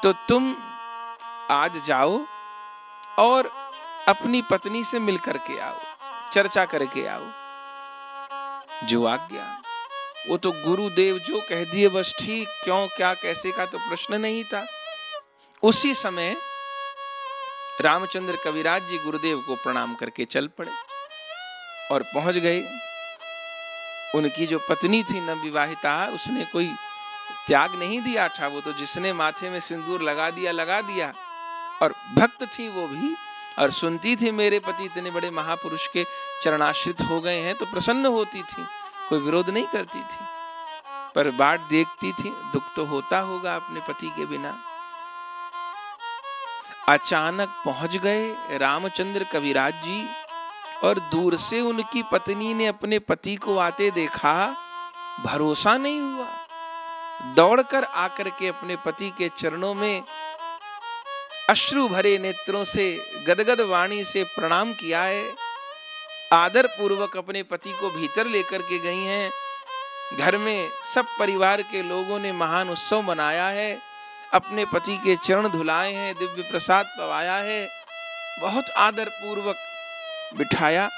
B: तो तुम आज जाओ और अपनी पत्नी से मिल करके आओ, चर्चा करके आओ। जो आज्ञा, वो तो गुरुदेव जो कह दिए बस ठीक, क्यों क्या कैसे का तो प्रश्न नहीं था। उसी समय रामचंद्र कविराज जी गुरुदेव को प्रणाम करके चल पड़े और पहुंच गए। उनकी जो पत्नी थी नवविवाहिता, उसने कोई त्याग नहीं दिया था, वो तो जिसने माथे में सिंदूर लगा दिया, और भक्त थी वो भी, और सुनती थी मेरे पति इतने बड़े महापुरुष के चरणाश्रित हो गए हैं तो प्रसन्न होती थी, कोई विरोध नहीं करती थी, पर बाट देखती थी दुख तो होता होगा अपने पति के बिना। अचानक पहुंच गए रामचंद्र कविराज जी और दूर से उनकी पत्नी ने अपने पति को आते देखा, भरोसा नहीं हुआ, दौड़कर आकर के अपने पति के चरणों में अश्रु भरे नेत्रों से गदगद वाणी से प्रणाम किया है। आदर पूर्वक अपने पति को भीतर लेकर के गई हैं। घर में सब परिवार के लोगों ने महान उत्सव मनाया है, अपने पति के चरण धुलाए हैं, दिव्य प्रसाद पवाया है, बहुत आदर पूर्वक बिठाया।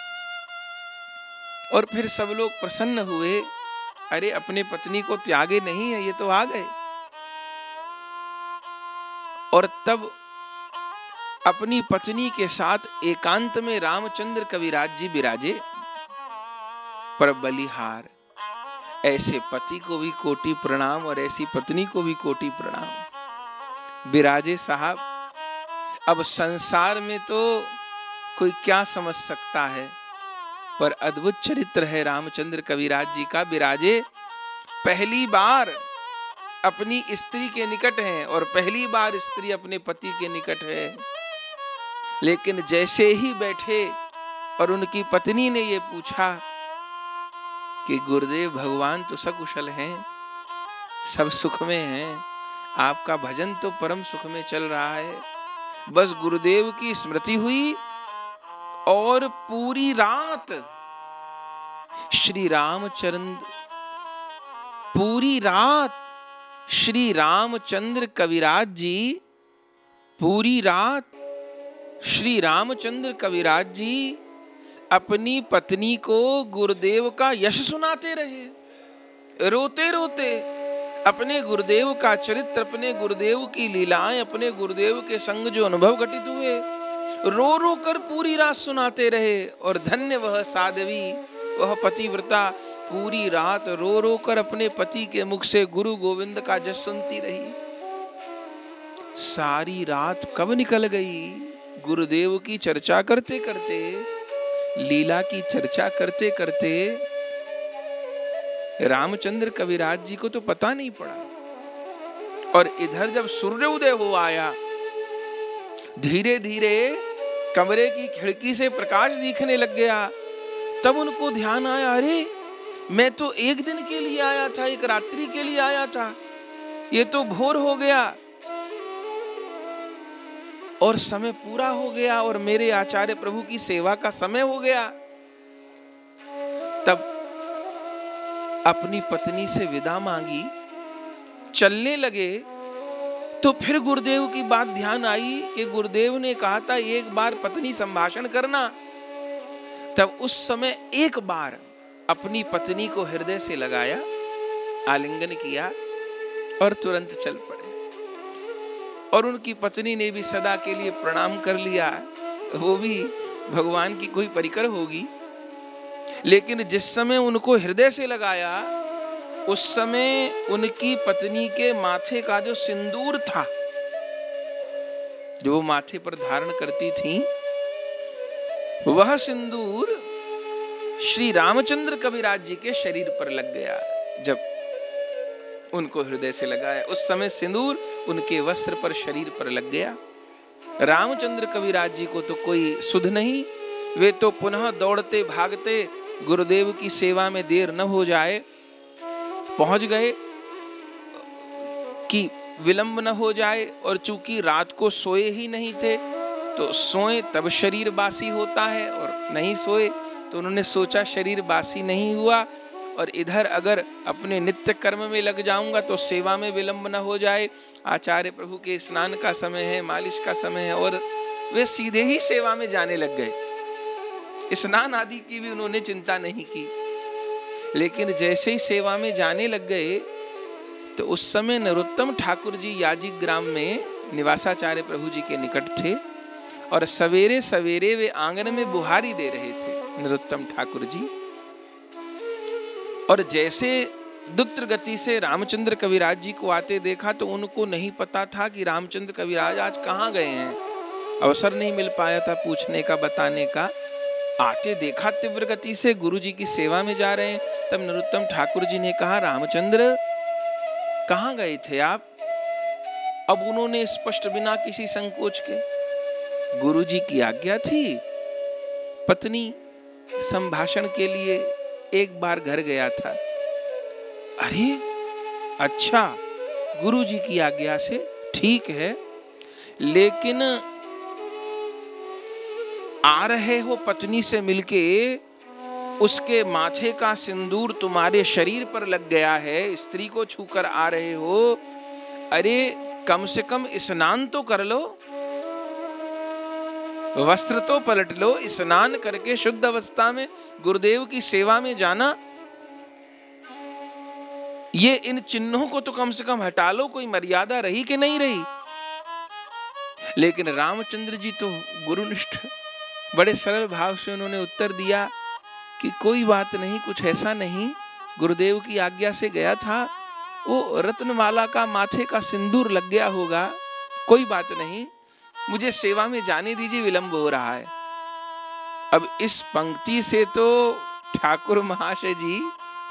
B: और फिर सब लोग प्रसन्न हुए, अरे अपने पत्नी को त्यागे नहीं है, ये तो आ गए। और तब अपनी पत्नी के साथ एकांत में रामचंद्र कविराज जी विराजे। पर बलिहार, ऐसे पति को भी कोटि प्रणाम और ऐसी पत्नी को भी कोटि प्रणाम। विराजे साहब, अब संसार में तो कोई क्या समझ सकता है, पर अद्भुत चरित्र है रामचंद्र कविराज जी का। विराजे पहली बार अपनी स्त्री के निकट हैं और पहली बार स्त्री अपने पति के निकट है। लेकिन जैसे ही बैठे और उनकी पत्नी ने ये पूछा कि गुरुदेव भगवान तो सकुशल हैं, सब सुख में हैं, आपका भजन तो परम सुख में चल रहा है, बस गुरुदेव की स्मृति हुई और पूरी रात श्री रामचंद्र कविराज जी अपनी पत्नी को गुरुदेव का यश सुनाते रहे, रोते रोते अपने गुरुदेव का चरित्र, अपने गुरुदेव की लीलाएं, अपने गुरुदेव के संग जो अनुभव घटित हुए, रो रो कर पूरी रात सुनाते रहे। और धन्य वह साध्वी, वह पतिव्रता, पूरी रात रो रो कर अपने पति के मुख से गुरु गोविंद का जस सुनती रही। सारी रात कब निकल गई, गुरुदेव की चर्चा करते करते, लीला की चर्चा करते करते रामचंद्र कविराज जी को तो पता नहीं पड़ा। और इधर जब सूर्योदय हो आया, धीरे धीरे कमरे की खिड़की से प्रकाश दिखने लग गया, तब उनको ध्यान आया, अरे मैं तो एक दिन के लिए आया था, एक रात्रि के लिए आया था, ये तो भोर हो गया और समय पूरा हो गया और मेरे आचार्य प्रभु की सेवा का समय हो गया। तब अपनी पत्नी से विदा मांगी, चलने लगे, तो फिर गुरुदेव की बात ध्यान आई कि गुरुदेव ने कहा था एक बार पत्नी संभाषण करना। तब उस समय एक बार अपनी पत्नी को हृदय से लगाया, आलिंगन किया और तुरंत चल पड़े। और उनकी पत्नी ने भी सदा के लिए प्रणाम कर लिया। वो भी भगवान की कोई परिकर होगी, लेकिन जिस समय उनको हृदय से लगाया, उस समय उनकी पत्नी के माथे का जो सिंदूर था, जो वो माथे पर धारण करती थी, वह सिंदूर श्री रामचंद्र कविराज जी के शरीर पर लग गया। जब उनको हृदय से लगाया, उस समय सिंदूर उनके वस्त्र पर, शरीर पर लग गया। रामचंद्र कविराज जी को तो कोई सुध नहीं, वे तो पुनः दौड़ते भागते गुरुदेव की सेवा में देर न हो जाए पहुंच गए कि विलंब न हो जाए। और चूंकि रात को सोए ही नहीं थे, तो सोए तब शरीर बासी होता है, और नहीं सोए तो उन्होंने सोचा शरीर बासी नहीं हुआ, और इधर अगर अपने नित्य कर्म में लग जाऊंगा तो सेवा में विलंब न हो जाए। आचार्य प्रभु के स्नान का समय है, मालिश का समय है, और वे सीधे ही सेवा में जाने लग गए। स्नान आदि की भी उन्होंने चिंता नहीं की। लेकिन जैसे ही सेवा में जाने लग गए, तो उस समय नरोत्तम ठाकुर जी याजिक ग्राम में निवासाचार्य प्रभु जी के निकट थे, और सवेरे सवेरे वे आंगन में बुहारी दे रहे थे नरोत्तम ठाकुर जी। और जैसे दुत्र गति से रामचंद्र कविराज जी को आते देखा, तो उनको नहीं पता था कि रामचंद्र कविराज आज कहाँ गए हैं। अवसर नहीं मिल पाया था पूछने का, बताने का। आते देखा तीव्र गति से गुरु जी की सेवा में जा रहे हैं। तब नरोत्तम ठाकुर जी ने कहा, रामचंद्र कहाँ गए थे आप? अब उन्होंने स्पष्ट बिना किसी संकोच के, गुरु जी की आज्ञा थी, पत्नी संभाषण के लिए एक बार घर गया था। अरे अच्छा, गुरु जी की आज्ञा से ठीक है, लेकिन आ रहे हो पत्नी से मिलके, उसके माथे का सिंदूर तुम्हारे शरीर पर लग गया है, स्त्री को छूकर आ रहे हो, अरे कम से कम स्नान तो कर लो, वस्त्र तो पलट लो, स्नान करके शुद्ध अवस्था में गुरुदेव की सेवा में जाना। ये इन चिन्हों को तो कम से कम हटा लो, कोई मर्यादा रही कि नहीं रही। लेकिन रामचंद्र जी तो गुरुनिष्ठ, बड़े सरल भाव से उन्होंने उत्तर दिया कि कोई बात नहीं, कुछ ऐसा नहीं, गुरुदेव की आज्ञा से गया था, वो रत्नमाला का माथे का सिंदूर लग गया होगा, कोई बात नहीं, मुझे सेवा में जाने दीजिए, विलंब हो रहा है। अब इस पंक्ति से तो ठाकुर महाशय जी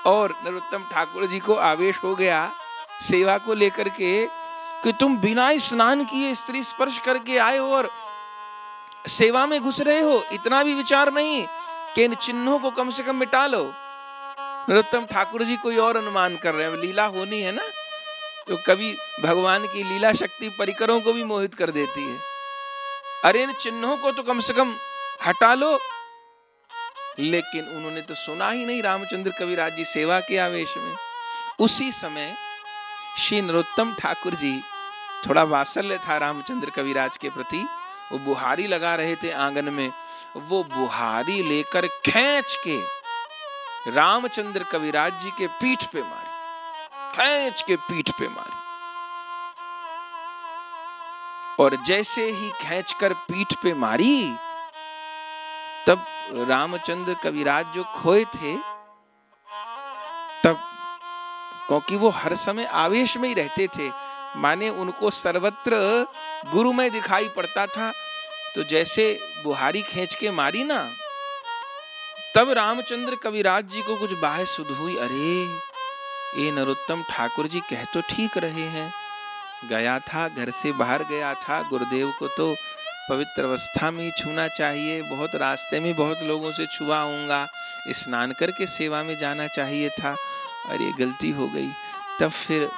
B: और नरोत्तम ठाकुर जी को आवेश हो गया सेवा को लेकर के कि तुम बिना स्नान किए स्त्री स्पर्श करके आए हो और सेवा में घुस रहे हो, इतना भी विचार नहीं कि इन चिन्हों को कम से कम मिटा लो। नरोत्तम ठाकुर जी कोई और अनुमान कर रहे हैं, लीला होनी है ना, तो कभी भगवान की लीला शक्ति परिकरों को भी मोहित कर देती है। अरे इन चिन्हों को तो कम से कम हटा लो। लेकिन उन्होंने तो सुना ही नहीं, रामचंद्र कविराज जी सेवा के आवेश में। उसी समय श्री नरोत्तम ठाकुर जी, थोड़ा वात्सल्य था रामचंद्र कविराज के प्रति, वो बुहारी लगा रहे थे आंगन में, वो बुहारी लेकर खींच के रामचंद्र कविराज जी के पीठ पे मारी, खींच के पीठ पे मारी। और जैसे ही खींचकर पीठ पे मारी, तब रामचंद्र कविराज जो खोए थे, तब क्योंकि वो हर समय आवेश में ही रहते थे, माने उनको सर्वत्र गुरुमय दिखाई पड़ता था, तो जैसे बुहारी खींच के मारी ना, तब रामचंद्र कविराज जी को कुछ बाह्य सुध हुई। अरे ये नरोत्तम ठाकुर जी कह तो ठीक रहे हैं, गया था, घर से बाहर गया था, गुरुदेव को तो पवित्र अवस्था में ही छूना चाहिए, बहुत रास्ते में बहुत लोगों से छुआ होऊंगा, स्नान करके सेवा में जाना चाहिए था, अरे गलती हो गई। तब फिर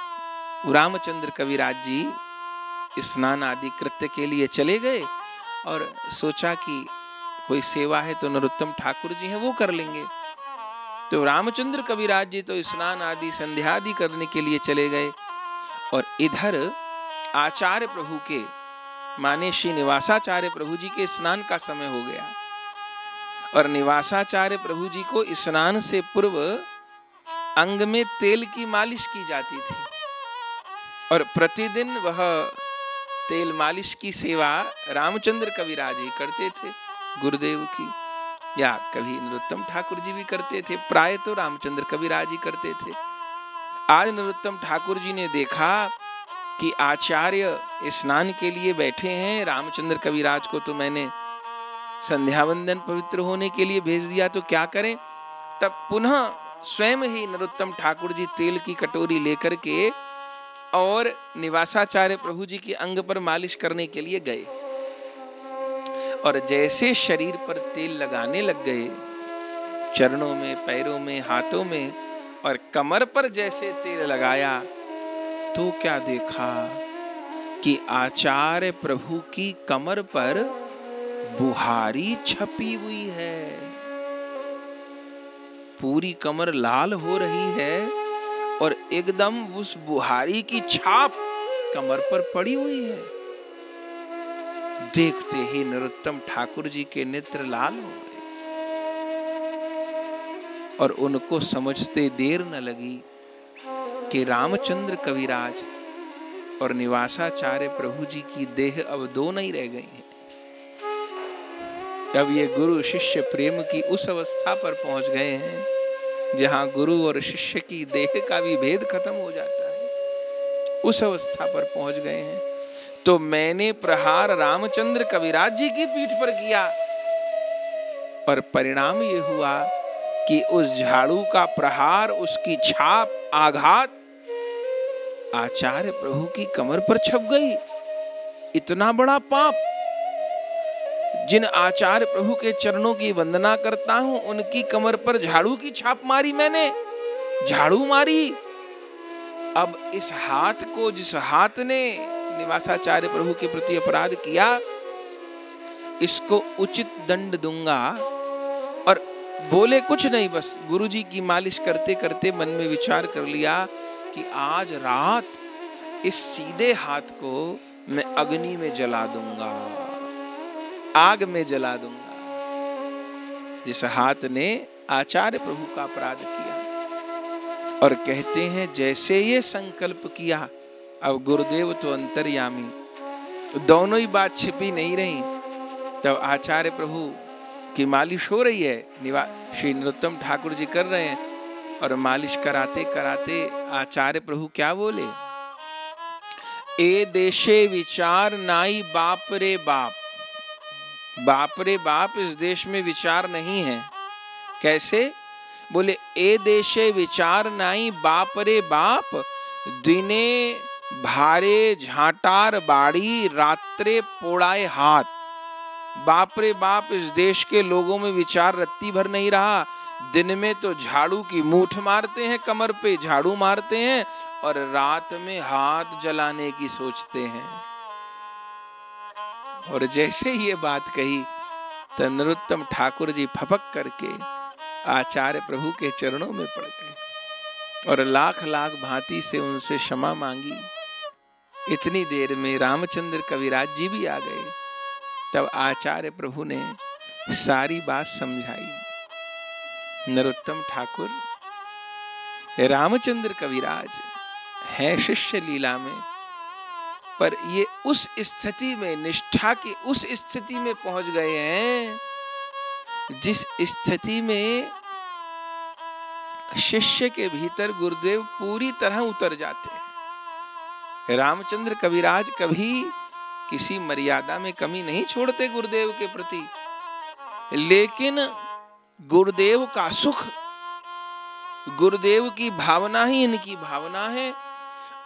B: रामचंद्र कविराज जी स्नान आदि कृत्य के लिए चले गए और सोचा कि कोई सेवा है तो नरोत्तम ठाकुर जी हैं, वो कर लेंगे। तो रामचंद्र कविराज जी तो स्नान आदि संध्या आदि करने के लिए चले गए, और इधर आचार्य प्रभु के, माने श्री निवासाचार्य प्रभु जी के स्नान का समय हो गया, और निवासाचार्य प्रभु जी को स्नान से पूर्व अंग में तेल की मालिश की जाती थी, और प्रतिदिन वह तेल मालिश की सेवा रामचंद्र कविराज ही करते थे गुरुदेव की, या कभी नरोत्तम ठाकुर जी भी करते थे, प्राय तो रामचंद्र कविराज ही करते थे। आज नरोत्तम ठाकुर जी ने देखा कि आचार्य स्नान के लिए बैठे हैं, रामचंद्र कविराज को तो मैंने संध्या वंदन पवित्र होने के लिए भेज दिया, तो क्या करें। तब पुनः स्वयं ही नरोत्तम ठाकुर जी तेल की कटोरी लेकर के और निवासाचार्य प्रभु जी के अंग पर मालिश करने के लिए गए, और जैसे शरीर पर तेल लगाने लग गए, चरणों में, पैरों में, हाथों में, और कमर पर जैसे तेल लगाया, तो क्या देखा कि आचार्य प्रभु की कमर पर बुहारी छपी हुई है, पूरी कमर लाल हो रही है, और एकदम उस बुहारी की छाप कमर पर पड़ी हुई है। देखते ही नरोत्तम ठाकुर जी के नेत्र लाल हो गए, और उनको समझते देर न लगी कि रामचंद्र कविराज और निवासाचार्य प्रभु जी की देह अब दो नहीं रह गई हैं। अब ये गुरु शिष्य प्रेम की उस अवस्था पर पहुंच गए हैं जहां गुरु और शिष्य की देह का भी भेद खत्म हो जाता है, उस अवस्था पर पहुंच गए हैं। तो मैंने प्रहार रामचंद्र कविराज जी की पीठ पर किया, और परिणाम ये हुआ कि उस झाड़ू का प्रहार, उसकी छाप, आघात आचार्य प्रभु की कमर पर छप गई। इतना बड़ा पाप जिन आचार्य प्रभु के चरणों की वंदना करता हूं, उनकी कमर पर झाड़ू की छाप मारी मैंने, झाड़ू मारी। अब इस हाथ को, जिस हाथ ने निवासाचार्य प्रभु के प्रति अपराध किया, इसको उचित दंड दूंगा। और बोले कुछ नहीं, बस गुरुजी की मालिश करते करते मन में विचार कर लिया कि आज रात इस सीधे हाथ को मैं अग्नि में जला दूंगा, आग में जला दूंगा, जिस हाथ ने आचार्य प्रभु का अपराध किया। और कहते हैं जैसे ये संकल्प किया, अब गुरुदेव तो अंतर्यामी, दोनों ही बात छिपी नहीं रही। तब आचार्य प्रभु की मालिश हो रही है, श्री नरोत्तम ठाकुर जी कर रहे हैं, और मालिश कराते कराते आचार्य प्रभु क्या बोले, ए देशे विचार नाई बाप रे बाप। बाप रे बाप इस देश में विचार नहीं है। कैसे? बोले ए देशे विचार नाई बाप रे बाप, दिने भारे झाटार बाड़ी, रात्रे पोड़ाए हाथ। बाप रे बाप इस देश के लोगों में विचार रत्ती भर नहीं रहा। दिन में तो झाड़ू की मूठ मारते हैं, कमर पे झाड़ू मारते हैं, और रात में हाथ जलाने की सोचते हैं। और जैसे ये बात कही तो नरोत्तम ठाकुर जी फपक करके आचार्य प्रभु के चरणों में पड़ गए और लाख लाख भांति से उनसे क्षमा मांगी। इतनी देर में रामचंद्र कविराज जी भी आ गए। तब आचार्य प्रभु ने सारी बात समझाई। नरोत्तम ठाकुर, रामचंद्र कविराज है शिष्य लीला में, पर ये उस स्थिति में, निष्ठा की उस स्थिति में पहुंच गए हैं जिस स्थिति में शिष्य के भीतर गुरुदेव पूरी तरह उतर जाते हैं। रामचंद्र कविराज कभी किसी मर्यादा में कमी नहीं छोड़ते गुरुदेव के प्रति, लेकिन गुरुदेव का सुख, गुरुदेव की भावना ही इनकी भावना है,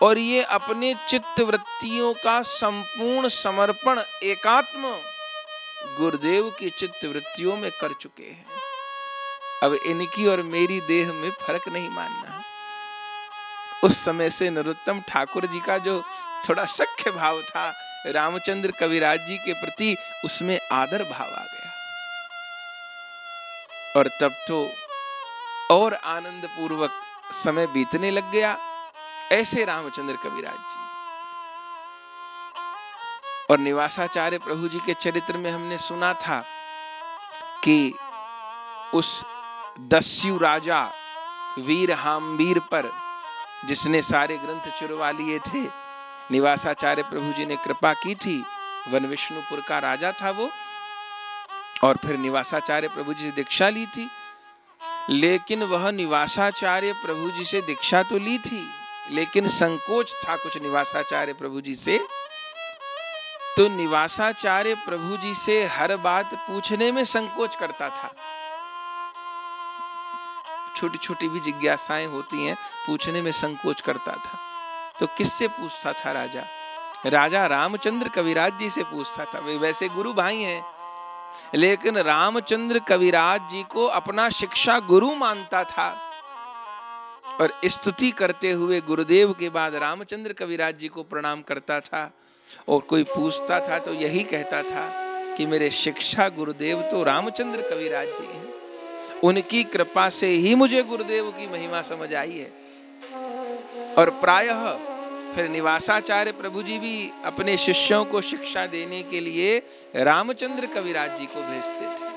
B: और ये अपने चित्त वृत्तियों का संपूर्ण समर्पण एकात्म गुरुदेव की चित्त वृत्तियों में कर चुके हैं। अब इनकी और मेरी देह में फर्क नहीं मानना। उस समय से नरोत्तम ठाकुर जी का जो थोड़ा सख्य भाव था रामचंद्र कविराज जी के प्रति, उसमें आदर भाव आ गया। और तब तो और आनंद पूर्वक समय बीतने लग गया। ऐसे रामचंद्र कविराज जी। और निवासाचार्य प्रभु जी के चरित्र में हमने सुना था कि उस दस्यु राजा वीर हामवीर पर, जिसने सारे ग्रंथ चुरवा लिए थे, निवासाचार्य प्रभु जी ने कृपा की थी। वन विष्णुपुर का राजा था वो, और फिर निवासाचार्य प्रभु जी से दीक्षा ली थी। लेकिन वह निवासाचार्य प्रभु जी से दीक्षा तो ली थी, लेकिन संकोच था कुछ निवासाचार्य प्रभु जी से। तो निवासाचार्य प्रभु जी से हर बात पूछने में संकोच करता था। छोटी छोटी भी जिज्ञासाएं होती हैं, पूछने में संकोच करता था। तो किससे पूछता था राजा? राजा रामचंद्र कविराज जी से पूछता था। वे वैसे गुरु भाई हैं, लेकिन रामचंद्र कविराज जी को अपना शिक्षा गुरु मानता था, और स्तुति करते हुए गुरुदेव के बाद रामचंद्र कविराज जी को प्रणाम करता था। और कोई पूछता था तो यही कहता था कि मेरे शिक्षा गुरुदेव तो रामचंद्र कविराज जी हैं, उनकी कृपा से ही मुझे गुरुदेव की महिमा समझ आई है। और प्रायः फिर निवासाचार्य प्रभु जी भी अपने शिष्यों को शिक्षा देने के लिए रामचंद्र कविराज जी को भेजते थे।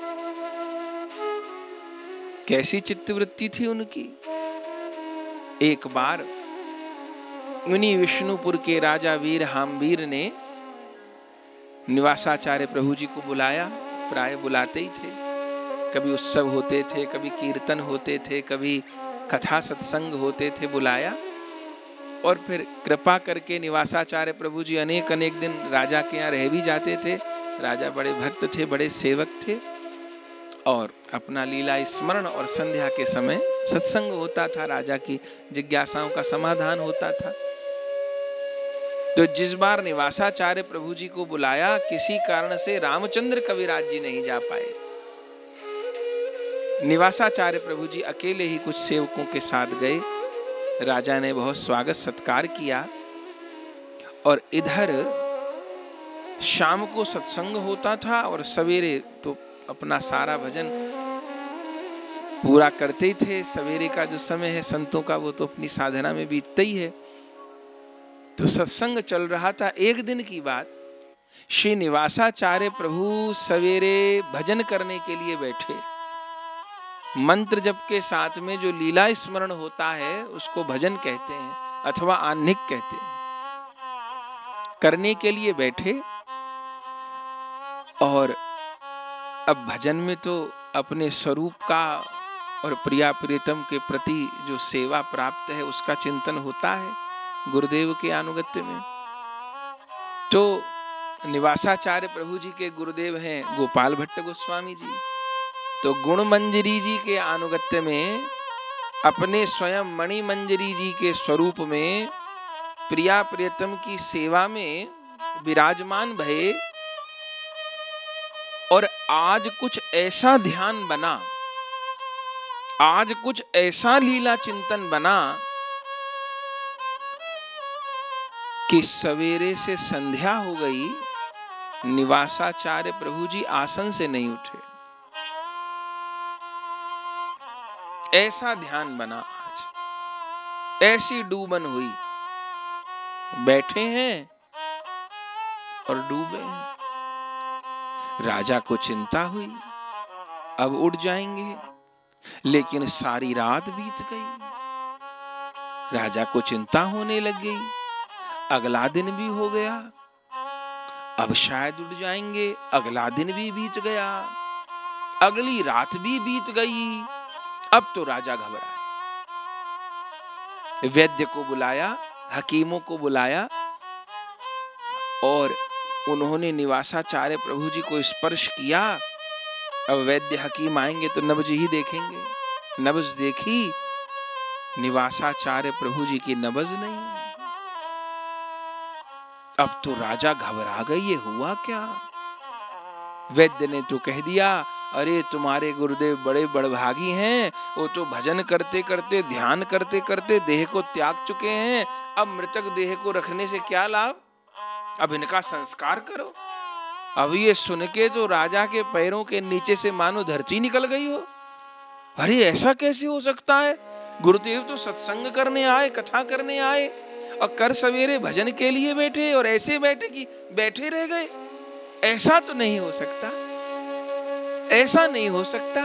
B: कैसी चित्तवृत्ति थी उनकी। एक बार मुनि विष्णुपुर के राजा वीर हामवीर ने निवासाचार्य प्रभु जी को बुलाया। प्राय बुलाते ही थे, कभी उत्सव होते थे, कभी कीर्तन होते थे, कभी कथा सत्संग होते थे, बुलाया। और फिर कृपा करके निवासाचार्य प्रभु जी अनेक अनेक दिन राजा के यहाँ रह भी जाते थे। राजा बड़े भक्त थे, बड़े सेवक थे, और अपना लीला स्मरण और संध्या के समय सत्संग होता था, राजा की जिज्ञासाओं का समाधान होता था। तो जिस बार निवासाचार्य प्रभु जी को बुलाया, किसी कारण से रामचंद्र कविराज जी नहीं जा पाए। निवासाचार्य प्रभु जी अकेले ही कुछ सेवकों के साथ गए। राजा ने बहुत स्वागत सत्कार किया और इधर शाम को सत्संग होता था और सवेरे तो अपना सारा भजन पूरा करते ही थे। सवेरे का जो समय है संतों का, वो तो अपनी साधना में बीतता ही है। तो सत्संग चल रहा था। एक दिन की बात, श्री निवासाचार्य प्रभु सवेरे भजन करने के लिए बैठे। मंत्र जप के साथ में जो लीला स्मरण होता है उसको भजन कहते हैं अथवा आह्निक कहते हैं। करने के लिए बैठे और अब भजन में तो अपने स्वरूप का और प्रिया प्रियतम के प्रति जो सेवा प्राप्त है उसका चिंतन होता है गुरुदेव के अनुगत्य में। तो निवासाचार्य प्रभु जी के गुरुदेव हैं गोपाल भट्ट गोस्वामी जी। तो गुण मंजरी जी के अनुगत्य में अपने स्वयं मणि मंजरी जी के स्वरूप में प्रिया प्रियतम की सेवा में विराजमान भये। और आज कुछ ऐसा ध्यान बना, आज कुछ ऐसा लीला चिंतन बना कि सवेरे से संध्या हो गई, निवासाचार्य प्रभु जी आसन से नहीं उठे। ऐसा ध्यान बना आज, ऐसी डूबन हुई। बैठे हैं और डूबे हैं। राजा को चिंता हुई, अब उठ जाएंगे, लेकिन सारी रात बीत गई। राजा को चिंता होने लग गई, अगला दिन भी हो गया, अब शायद उठ जाएंगे, अगला दिन भी बीत गया, अगली रात भी बीत गई। अब तो राजा घबराए। वैद्य को बुलाया, हकीमों को बुलाया और उन्होंने निवासाचार्य प्रभु जी को स्पर्श किया। अब वैद्य हकीम आएंगे तो नब्ज ही देखेंगे। नब्ज देखी, निवासाचार्य प्रभु जी की नब्ज नहीं है। अब तो राजा घबरा गए, ये हुआ क्या? वैद्य ने तो कह दिया, अरे तुम्हारे गुरुदेव बड़े बड़भागी हैं, वो तो भजन करते करते ध्यान करते करते देह को त्याग चुके हैं। अब मृतक देह को रखने से क्या लाभ, अब इनका संस्कार करो। अब ये सुन के तो राजा के पैरों के नीचे से मानो धरती निकल गई हो। अरे ऐसा कैसे हो सकता है? गुरुदेव तो सत्संग करने आए, कथा करने आए और कर सवेरे भजन के लिए बैठे और ऐसे बैठे कि बैठे रह गए। ऐसा तो नहीं हो सकता, ऐसा नहीं हो सकता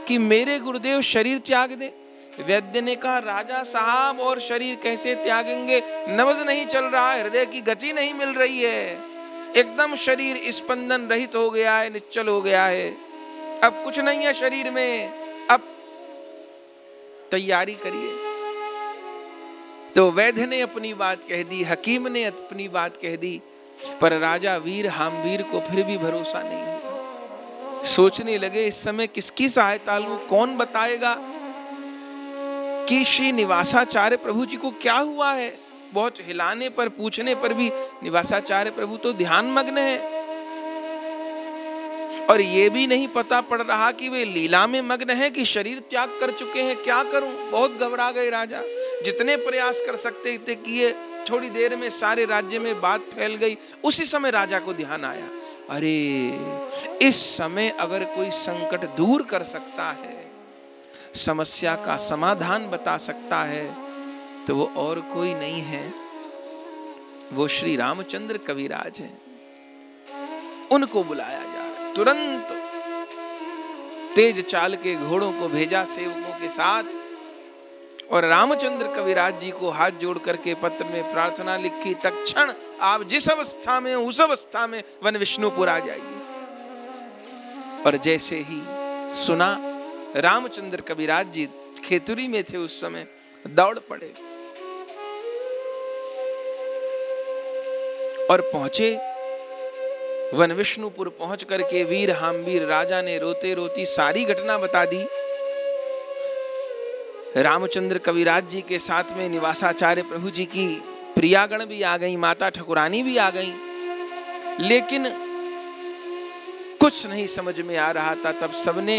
B: कि मेरे गुरुदेव शरीर त्याग दे। वैद्य ने कहा, राजा साहब और शरीर कैसे त्यागेंगे? नब्ज नहीं चल रहा है, हृदय की गति नहीं मिल रही है, एकदम शरीर स्पंदन रहित हो गया है, निश्चल हो गया है, अब कुछ नहीं है शरीर में, अब तैयारी करिए। तो वैद्य ने अपनी बात कह दी, हकीम ने अपनी बात कह दी, पर राजा वीर हामवीर को फिर भी भरोसा नहीं हुआ। सोचने लगे, इस समय किसकी सहायता लूं, कौन बताएगा कि श्री निवासाचार्य प्रभु जी को क्या हुआ है। बहुत हिलाने पर पूछने पर भी निवासाचार्य प्रभु तो ध्यान मग्न है और ये भी नहीं पता पड़ रहा कि वे लीला में मग्न है कि शरीर त्याग कर चुके हैं। क्या करूं? बहुत घबरा गए राजा। जितने प्रयास कर सकते थे किए, थोड़ी देर में सारे राज्य में बात फैल गई। उसी समय राजा को ध्यान आया, अरे इस समय अगर कोई संकट दूर कर सकता है, समस्या का समाधान बता सकता है, तो वो और कोई नहीं है, वो श्री रामचंद्र कविराज हैं। उनको बुलाया जा रहा है। तुरंत तेज चाल के घोड़ों को भेजा सेवकों के साथ और रामचंद्र कविराज जी को हाथ जोड़ करके पत्र में प्रार्थना लिखी, तत्क्षण आप जिस अवस्था में उस अवस्था में वन विष्णुपुर आ जाइए। और जैसे ही सुना, रामचंद्र कविराज जी खेतुरी में थे उस समय, दौड़ पड़े और पहुंचे वन विष्णुपुर। पहुंच करके वीर हामवीर राजा ने रोते रोती सारी घटना बता दी। रामचंद्र कविराज जी के साथ में निवासाचार्य प्रभु जी की प्रियागण भी आ गई, माता ठकुरानी भी आ गई, लेकिन कुछ नहीं समझ में आ रहा था। तब सबने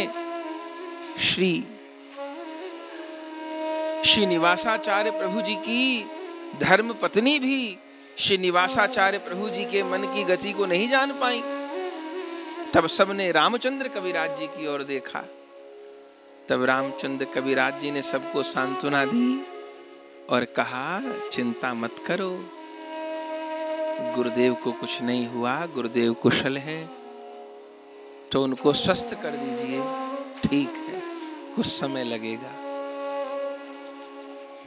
B: श्री निवासाचार्य प्रभु जी की धर्म पत्नी भी श्री निवासाचार्य प्रभु जी के मन की गति को नहीं जान पाई। तब सबने रामचंद्र कविराज जी की ओर देखा। तब रामचंद्र कविराज जी ने सबको सांत्वना दी और कहा, चिंता मत करो, गुरुदेव को कुछ नहीं हुआ, गुरुदेव कुशल हैं, तो उनको स्वस्थ कर दीजिए, ठीक है, कुछ समय लगेगा।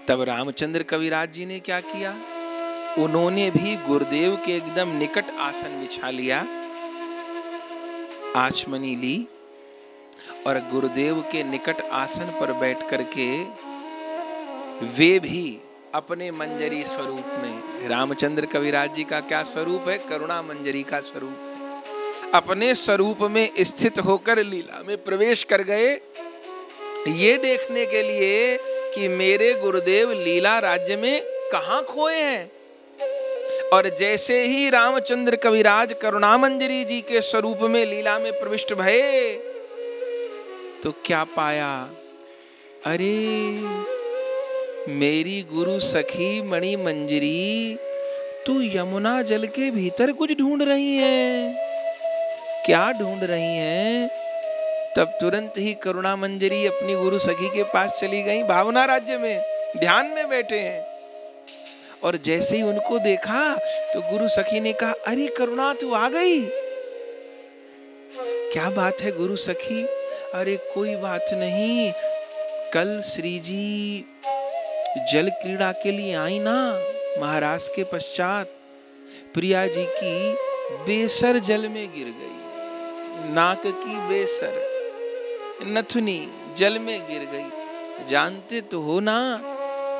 B: तब रामचंद्र कविराज जी ने क्या किया, उन्होंने भी गुरुदेव के एकदम निकट आसन बिछा लिया, आचमनी ली और गुरुदेव के निकट आसन पर बैठ करके वे भी अपने मंजरी स्वरूप में, रामचंद्र कविराज जी का क्या स्वरूप है, करुणा मंजरी का स्वरूप, अपने स्वरूप में स्थित होकर लीला में प्रवेश कर गए, ये देखने के लिए कि मेरे गुरुदेव लीला राज्य में कहां खोए हैं। और जैसे ही रामचंद्र कविराज करुणा मंजरी जी के स्वरूप में लीला में प्रविष्ट भये, तो क्या पाया, अरे मेरी गुरु सखी मणि मंजरी तू यमुना जल के भीतर कुछ ढूंढ रही हैं, क्या ढूंढ रही हैं। तब तुरंत ही करुणा मंजरी अपनी गुरु सखी के पास चली गई, भावना राज्य में ध्यान में बैठे हैं। और जैसे ही उनको देखा तो गुरु सखी ने कहा, अरे करुणा तू आ गई, क्या बात है गुरु सखी। अरे कोई बात नहीं, कल श्री जी जल क्रीड़ा के लिए आई ना, महाराज के पश्चात प्रिया जी की बेसर जल में गिर गई, नाक की बेसर नथुनी जल में गिर गई। जानते तो हो ना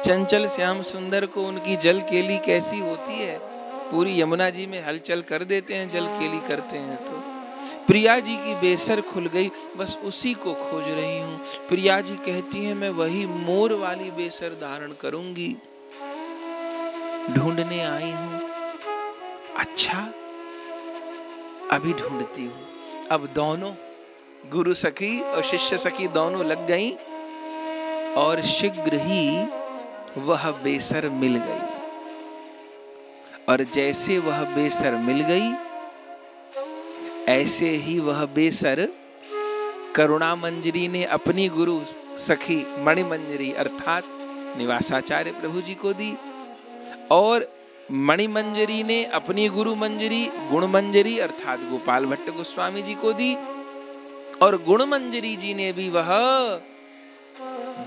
B: चंचल श्याम सुंदर को उनकी जल केली कैसी होती है, पूरी यमुना जी में हलचल कर देते हैं, जल केली करते हैं। तो प्रिया जी की बेसर खुल गई, बस उसी को खोज रही हूँ। प्रिया जी कहती हैं मैं वही मोर वाली बेसर धारण करूंगी, ढूंढने आई हूँ। अच्छा अभी ढूंढती हूँ। अब दोनों गुरु सखी और शिष्य सखी दोनों लग गई और शीघ्र ही वह बेसर मिल गई। और जैसे वह बेसर मिल गई, ऐसे ही वह बेसर करुणा मंजरी ने अपनी गुरु सखी मणि मंजरी अर्थात निवासाचार्य प्रभु जी को दी, और मणि मंजरी ने अपनी गुरु मंजरी गुण मंजरी अर्थात गोपाल भट्ट गोस्वामी जी को दी, और गुण मंजरी जी ने भी वह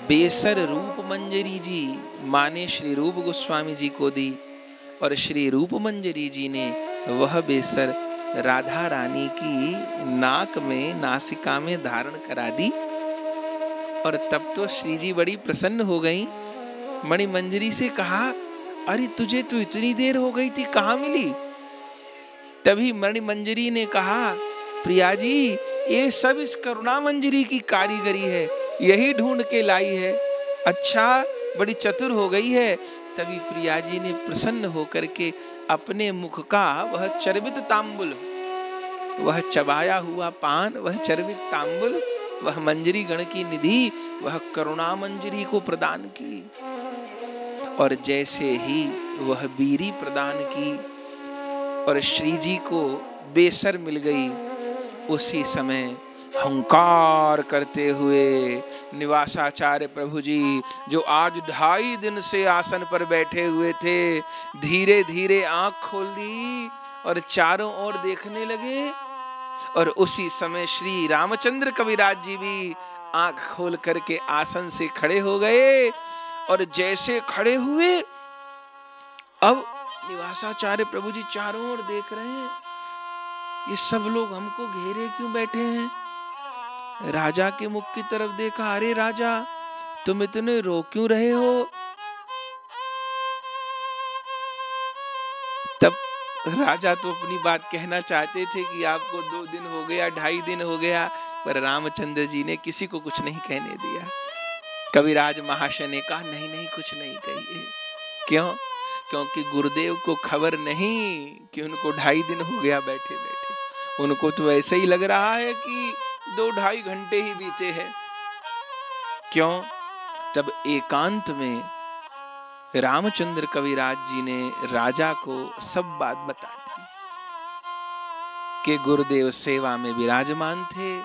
B: बेसर रूप मंजरी जी माने श्री रूप गोस्वामी जी को दी, और श्री रूप मंजरी जी ने वह बेसर राधा रानी की नाक में नासिका में धारण करा दी। और तब तो श्री जी बड़ी प्रसन्न हो गई, मणि मंजरी से कहा, अरे तुझे तो इतनी देर हो गई थी, कहाँ मिली। तभी मणि मंजरी ने कहा, प्रिया जी ये सब इस करुणा मंजरी की कारीगरी है, यही ढूंढ के लाई है। अच्छा बड़ी चतुर हो गई है। तभी प्रिया जी ने प्रसन्न होकर के अपने मुख का वह चर्वित तांबुल, वह चबाया हुआ पान, वह चर्वित तांबुल, वह मंजरी गण की निधि, वह करुणा मंजरी को प्रदान की। और जैसे ही वह बीरी प्रदान की और श्री जी को बेसर मिल गई, उसी समय हंकार करते हुए निवासाचार्य प्रभु जी जो आज 2.5 दिन से आसन पर बैठे हुए थे, धीरे धीरे आंख खोल दी और चारों ओर देखने लगे। और उसी समय श्री रामचंद्र कविराज जी भी आंख खोल करके आसन से खड़े हो गए। और जैसे खड़े हुए, अब निवासाचार्य प्रभु जी चारों ओर देख रहे हैं, ये सब लोग हमको घेरे क्यों बैठे हैं। राजा के मुख की तरफ देखा, अरे राजा तुम इतने रो क्यों रहे हो। तब राजा तो अपनी बात कहना चाहते थे कि आपको 2 दिन हो गया, 2.5 दिन हो गया, पर रामचंद्र जी ने किसी को कुछ नहीं कहने दिया। कविराज महाशय ने कहा, नहीं नहीं कुछ नहीं कहिए। क्यों? क्योंकि गुरुदेव को खबर नहीं कि उनको 2.5 दिन हो गया बैठे बैठे। उनको तो ऐसे ही लग रहा है कि 2-2.5 घंटे ही बीते हैं। क्यों? तब एकांत में रामचंद्र कविराज जी ने राजा को सब बात बता दी कि गुरुदेव सेवा में विराजमान थे,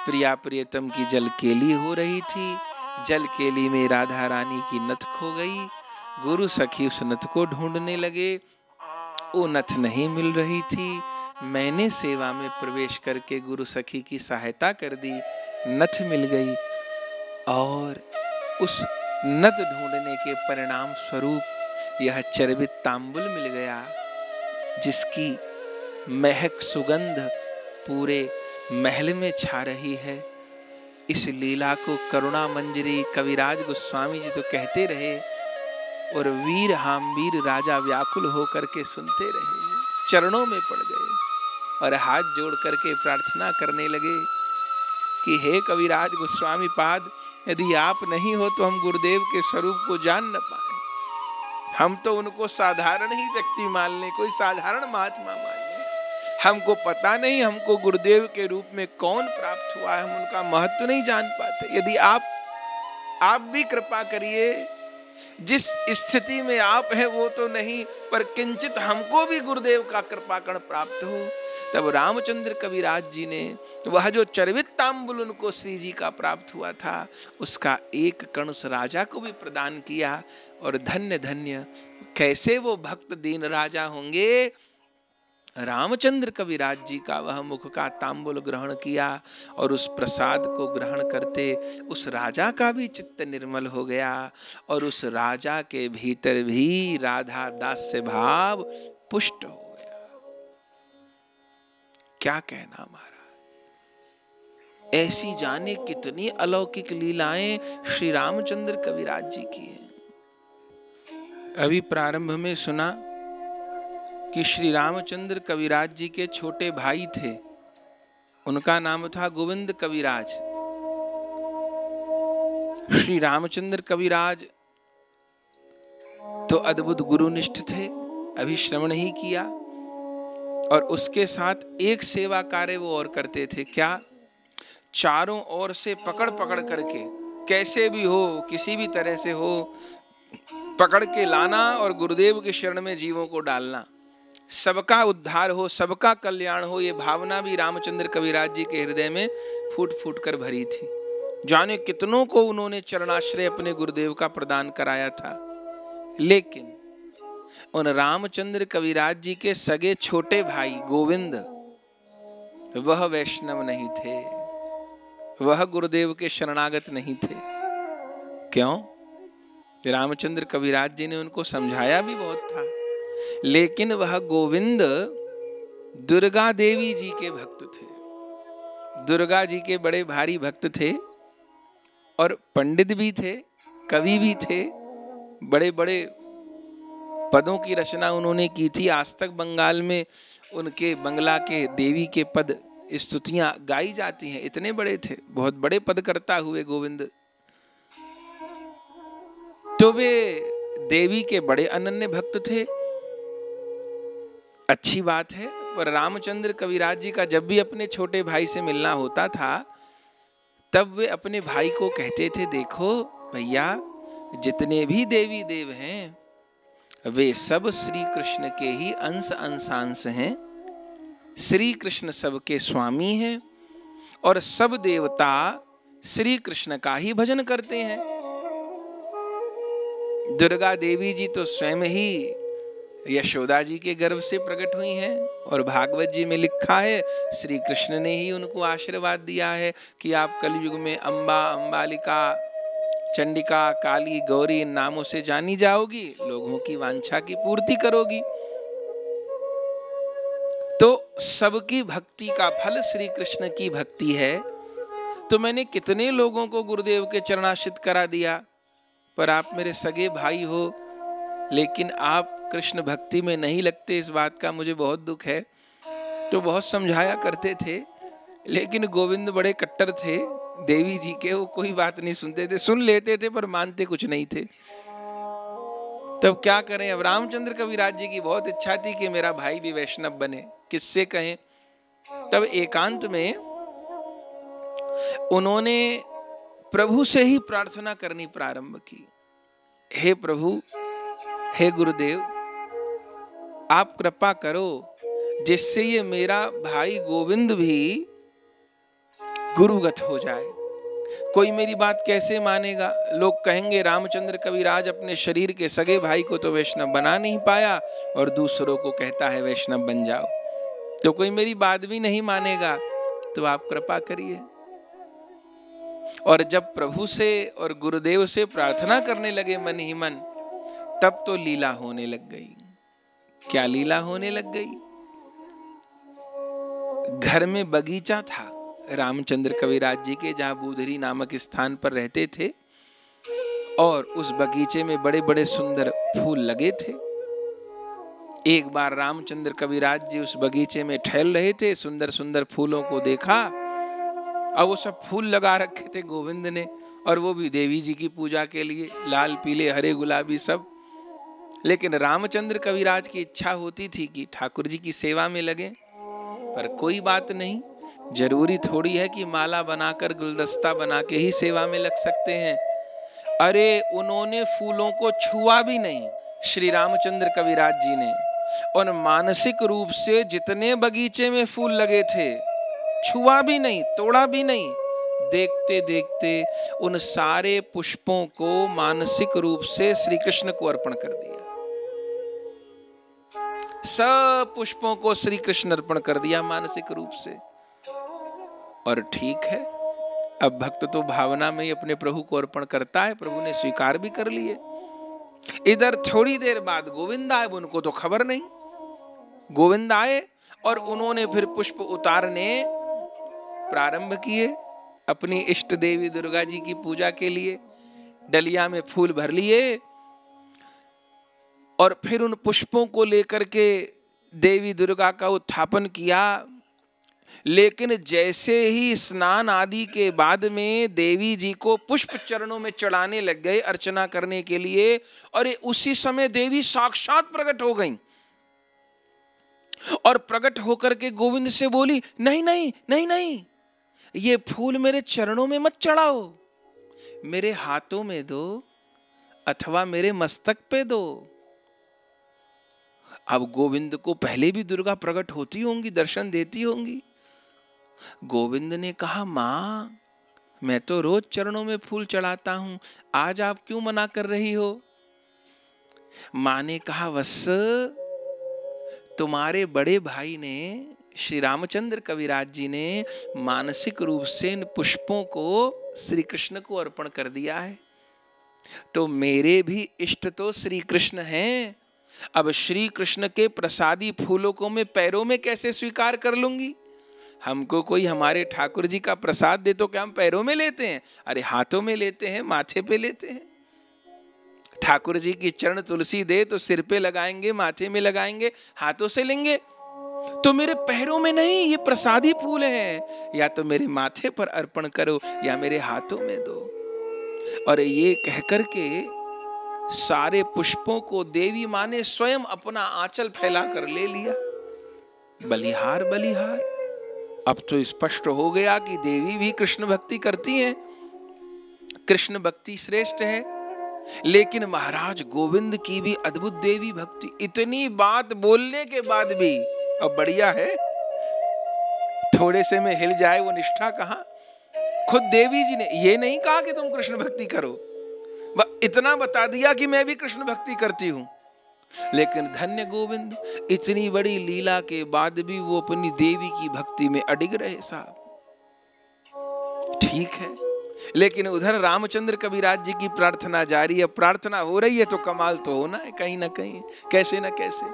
B: प्रिया प्रियतम की जल केली हो रही थी, जल केली में राधा रानी की नथ खो गई। गुरु सखी उस नथ को ढूंढने लगे, वो नथ नहीं मिल रही थी। मैंने सेवा में प्रवेश करके गुरु सखी की सहायता कर दी, नथ मिल गई और उस नथ ढूंढने के परिणाम स्वरूप यह चर्वित तांबुल मिल गया, जिसकी महक सुगंध पूरे महल में छा रही है। इस लीला को करुणा मंजरी कविराज गोस्वामी जी तो कहते रहे और वीर हामवीर राजा व्याकुल होकर के सुनते रहे, चरणों में पड़ गए और हाथ जोड़ करके प्रार्थना करने लगे कि हे कविराज गोस्वामी पाद, यदि आप नहीं हो तो हम गुरुदेव के स्वरूप को जान न पाए। हम तो उनको साधारण ही व्यक्ति मान लें, कोई साधारण महात्मा मान लें। हमको पता नहीं हमको गुरुदेव के रूप में कौन प्राप्त हुआ है, हम उनका महत्व नहीं जान पाते। यदि आप भी कृपा करिए, जिस स्थिति में आप हैं वो तो नहीं, पर किंचित हमको भी गुरुदेव का कृपा कण प्राप्त हो। तब रामचंद्र कविराज जी ने वह जो चर्वित तांबुल उनको श्री जी का प्राप्त हुआ था, उसका एक कण उस राजा को भी प्रदान किया। और धन्य धन्य कैसे वो भक्त दीन राजा होंगे। रामचंद्र कविराज जी का वह मुख का तांबुल ग्रहण किया और उस प्रसाद को ग्रहण करते उस राजा का भी चित्त निर्मल हो गया और उस राजा के भीतर भी राधा दास्य भाव पुष्ट हो गया। क्या कहना महाराज, ऐसी जाने कितनी अलौकिक लीलाएं श्री रामचंद्र कविराज जी की हैं। अभी प्रारंभ में सुना कि श्री रामचंद्र कविराज जी के छोटे भाई थे, उनका नाम था गोविंद कविराज। श्री रामचंद्र कविराज तो अद्भुत गुरुनिष्ठ थे, अभी श्रवण ही किया। और उसके साथ एक सेवा कार्य वो और करते थे। क्या? चारों ओर से पकड़ पकड़ करके, कैसे भी हो, किसी भी तरह से हो, पकड़ के लाना और गुरुदेव के शरण में जीवों को डालना। सबका उद्धार हो, सबका कल्याण हो, ये भावना भी रामचंद्र कविराज जी के हृदय में फूट फूट कर भरी थी। जाने कितनों को उन्होंने चरणाश्रय अपने गुरुदेव का प्रदान कराया था। लेकिन उन रामचंद्र कविराज जी के सगे छोटे भाई गोविंद, वह वैष्णव नहीं थे, वह गुरुदेव के शरणागत नहीं थे। क्यों? रामचंद्र कविराज जी ने उनको समझाया भी बहुत था, लेकिन वह गोविंद दुर्गा देवी जी के भक्त थे, दुर्गा जी के बड़े भारी भक्त थे और पंडित भी थे, कवि भी थे। बड़े बड़े पदों की रचना उन्होंने की थी। आज तक बंगाल में उनके बंगला के देवी के पद स्तुतियां गाई जाती हैं, इतने बड़े थे, बहुत बड़े पद करता हुए गोविंद। तो वे देवी के बड़े अनन्य भक्त थे, अच्छी बात है। पर रामचंद्र कविराज जी का जब भी अपने छोटे भाई से मिलना होता था, तब वे अपने भाई को कहते थे, देखो भैया, जितने भी देवी देव हैं वे सब श्री कृष्ण के ही अंश अंशांश हैं। श्री कृष्ण सबके स्वामी हैं और सब देवता श्री कृष्ण का ही भजन करते हैं। दुर्गा देवी जी तो स्वयं ही यशोदा जी के गर्भ से प्रकट हुई हैं और भागवत जी में लिखा है, श्री कृष्ण ने ही उनको आशीर्वाद दिया है कि आप कलयुग में अम्बा, अम्बालिका, चंडिका, काली, गौरी इन नामों से जानी जाओगी, लोगों की वांछा की पूर्ति करोगी। तो सबकी भक्ति का फल श्री कृष्ण की भक्ति है। तो मैंने कितने लोगों को गुरुदेव के चरणाश्रित करा दिया, पर आप मेरे सगे भाई हो, लेकिन आप कृष्ण भक्ति में नहीं लगते, इस बात का मुझे बहुत दुख है। तो बहुत समझाया करते थे, लेकिन गोविंद बड़े कट्टर थे देवी जी के, वो कोई बात नहीं सुनते थे, सुन लेते थे पर मानते कुछ नहीं थे। तब क्या करें, अब रामचंद्र कविराज जी की बहुत इच्छा थी कि मेरा भाई भी वैष्णव बने, किससे कहें। तब एकांत में उन्होंने प्रभु से ही प्रार्थना करनी प्रारंभ की। हे प्रभु, हे गुरुदेव, आप कृपा करो जिससे ये मेरा भाई गोविंद भी गुरुगत हो जाए। कोई मेरी बात कैसे मानेगा? लोग कहेंगे रामचंद्र कविराज अपने शरीर के सगे भाई को तो वैष्णव बना नहीं पाया और दूसरों को कहता है वैष्णव बन जाओ, तो कोई मेरी बात भी नहीं मानेगा, तो आप कृपा करिए। और जब प्रभु से और गुरुदेव से प्रार्थना करने लगे मन ही मन, तब तो लीला होने लग गई। क्या लीला होने लग गई? घर में बगीचा था रामचंद्र कविराज जी के, जहां बूधरी नामक स्थान पर रहते थे, और उस बगीचे में बड़े बड़े सुंदर फूल लगे थे। एक बार रामचंद्र कविराज जी उस बगीचे में टहल रहे थे, सुंदर सुंदर फूलों को देखा, और वो सब फूल लगा रखे थे गोविंद ने, और वो भी देवी जी की पूजा के लिए, लाल पीले हरे गुलाबी सब। लेकिन रामचंद्र कविराज की इच्छा होती थी कि ठाकुर जी की सेवा में लगे, पर कोई बात नहीं, जरूरी थोड़ी है कि माला बनाकर गुलदस्ता बना के ही सेवा में लग सकते हैं। अरे उन्होंने फूलों को छुआ भी नहीं, श्री रामचंद्र कविराज जी ने। और मानसिक रूप से जितने बगीचे में फूल लगे थे, छुआ भी नहीं, तोड़ा भी नहीं। देखते देखते उन सारे पुष्पों को मानसिक रूप से श्री कृष्ण को अर्पण कर दिया। सब पुष्पों को श्री कृष्ण अर्पण कर दिया मानसिक रूप से। और ठीक है, अब भक्त तो भावना में ही अपने प्रभु को अर्पण करता है, प्रभु ने स्वीकार भी कर लिए। इधर थोड़ी देर बाद गोविंद आए, उनको तो खबर नहीं। गोविंद आए और उन्होंने फिर पुष्प उतारने प्रारंभ किए अपनी इष्ट देवी दुर्गा जी की पूजा के लिए। डलिया में फूल भर लिए और फिर उन पुष्पों को लेकर के देवी दुर्गा का उत्थापन किया। लेकिन जैसे ही स्नान आदि के बाद में देवी जी को पुष्प चरणों में चढ़ाने लग गए अर्चना करने के लिए, और उसी समय देवी साक्षात प्रकट हो गईं और प्रकट होकर के गोविंद से बोली, नहीं नहीं नहीं नहीं, ये फूल मेरे चरणों में मत चढ़ाओ, मेरे हाथों में दो अथवा मेरे मस्तक पे दो। अब गोविंद को पहले भी दुर्गा प्रकट होती होंगी, दर्शन देती होंगी। गोविंद ने कहा, माँ मैं तो रोज चरणों में फूल चढ़ाता हूं, आज आप क्यों मना कर रही हो? माँ ने कहा, वत्स तुम्हारे बड़े भाई ने, श्री रामचंद्र कविराज जी ने मानसिक रूप से इन पुष्पों को श्री कृष्ण को अर्पण कर दिया है, तो मेरे भी इष्ट तो श्री कृष्ण हैं। अब श्री कृष्ण के प्रसादी फूलों को मैं पैरों में कैसे स्वीकार कर लूंगी? हमको कोई हमारे ठाकुर जी का प्रसाद दे तो क्या हम पैरों में लेते हैं? अरे हाथों में लेते हैं, माथे पे लेते हैं। ठाकुर जी की चरण तुलसी दे तो सिर पे लगाएंगे, माथे में लगाएंगे, हाथों से लेंगे। तो मेरे पैरों में नहीं, ये प्रसादी फूल हैं, या तो मेरे माथे पर अर्पण करो या मेरे हाथों में दो। और ये कहकर के सारे पुष्पों को देवी माँ ने स्वयं अपना आंचल फैला कर ले लिया। बलिहार बलिहार, अब तो स्पष्ट हो गया कि देवी भी कृष्ण भक्ति करती हैं, कृष्ण भक्ति श्रेष्ठ है। लेकिन महाराज गोविंद की भी अद्भुत देवी भक्ति। इतनी बात बोलने के बाद भी, अब बढ़िया है, थोड़े से में हिल जाए वो निष्ठा कहां। खुद देवी जी ने ये नहीं कहा कि तुम कृष्ण भक्ति करो, इतना बता दिया कि मैं भी कृष्ण भक्ति करती हूं। लेकिन धन्य गोविंद, इतनी बड़ी लीला के बाद भी वो अपनी देवी की भक्ति में अडिग रहे साहब। ठीक है, लेकिन उधर रामचंद्र कविराज जी की प्रार्थना जारी है। प्रार्थना हो रही है तो कमाल तो होना है कहीं ना कहीं, कैसे ना कैसे।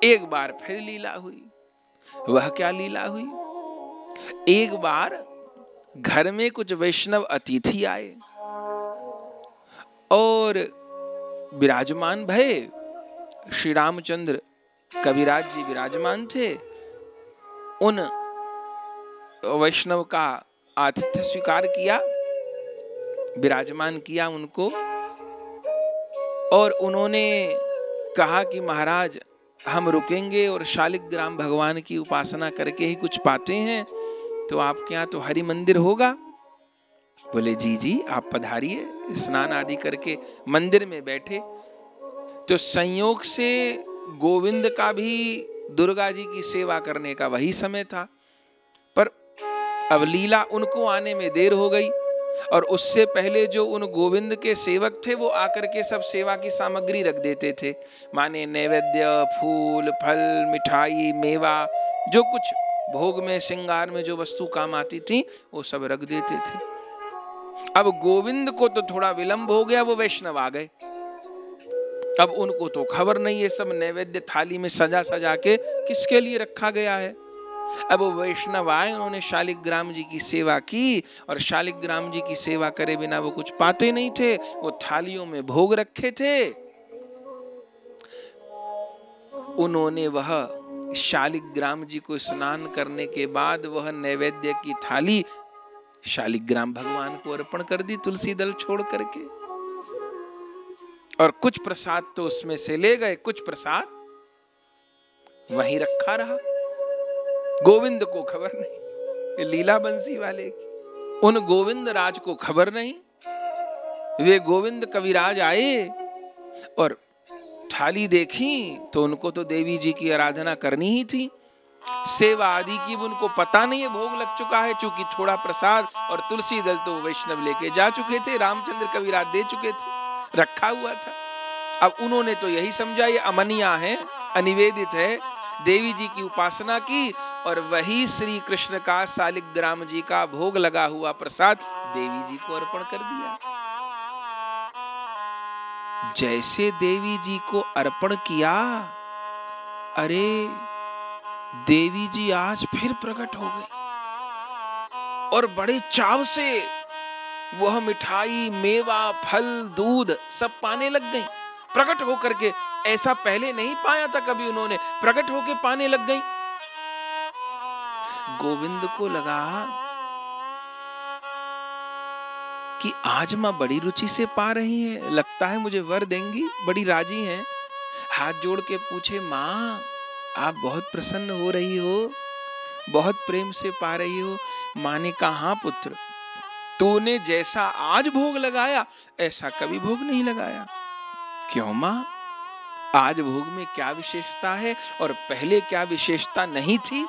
B: एक बार फिर लीला हुई। वह क्या लीला हुई? एक बार घर में कुछ वैष्णव अतिथि आए और विराजमान भये। श्री रामचंद्र कविराज जी विराजमान थे। उन वैष्णव का आतिथ्य स्वीकार किया, विराजमान किया उनको, और उन्होंने कहा कि महाराज हम रुकेंगे और शालिग्राम भगवान की उपासना करके ही कुछ पाते हैं, तो आपके यहाँ तो हरि मंदिर होगा। बोले जी जी आप पधारिए। स्नान आदि करके मंदिर में बैठे तो संयोग से गोविंद का भी दुर्गा जी की सेवा करने का वही समय था, पर अब लीला उनको आने में देर हो गई और उससे पहले जो उन गोविंद के सेवक थे वो आकर के सब सेवा की सामग्री रख देते थे, माने नैवेद्य, फूल, फल, मिठाई, मेवा, जो कुछ भोग में श्रृंगार में जो वस्तु काम आती थी वो सब रख देते थे। अब गोविंद को तो थोड़ा विलंब हो गया, वो वैष्णव आ गए। अब उनको तो खबर नहीं है सब नैवेद्य थाली में सजा सजा के किसके लिए रखा गया है। अब वो वैष्णव आए, उन्होंने शालिग्राम जी की सेवा की और शालिग्राम जी की सेवा करे बिना वो कुछ पाते नहीं थे। वो थालियों में भोग रखे थे, उन्होंने वह शालिग्राम जी को स्नान करने के बाद वह नैवेद्य की थाली शालिग्राम भगवान को अर्पण कर दी, तुलसी दल छोड़ करके। और कुछ प्रसाद तो उसमें से ले गए, कुछ प्रसाद वहीं रखा रहा। गोविंद को खबर नहीं, लीला बंसी वाले की। उन गोविंद राज को खबर नहीं। वे गोविंद कविराज आए और थाली देखी तो उनको तो देवी जी की आराधना करनी ही थी। सेवा आदि की उनको पता नहीं है, भोग लग चुका है, चूंकि थोड़ा प्रसाद और तुलसी दल तो वैष्णव लेके जा चुके थे, रामचंद्र कविराज दे चुके थे, रखा हुआ था। अब उन्होंने तो यही समझा ये अमनिया है, अनिवेदित है, देवी जी की उपासना की और वही श्री कृष्ण का शालिग्राम जी का भोग लगा हुआ प्रसाद देवी जी को अर्पण कर दिया। जैसे देवी जी को अर्पण किया, अरे देवी जी आज फिर प्रकट हो गई और बड़े चाव से वह मिठाई, मेवा, फल, दूध सब पाने लग गई। प्रकट होकर के, ऐसा पहले नहीं पाया था कभी उन्होंने, प्रकट होके पाने लग गई। गोविंद को लगा कि आज मां बड़ी रुचि से पा रही है, लगता है मुझे वर देंगी, बड़ी राजी हैं। हाथ जोड़ के पूछे, मां आप बहुत प्रसन्न हो रही हो, बहुत प्रेम से पा रही हो। मां ने कहा, हाँ पुत्र, तूने जैसा आज भोग लगाया ऐसा कभी भोग नहीं लगाया। क्यों मां, आज भोग में क्या विशेषता है और पहले क्या विशेषता नहीं थी?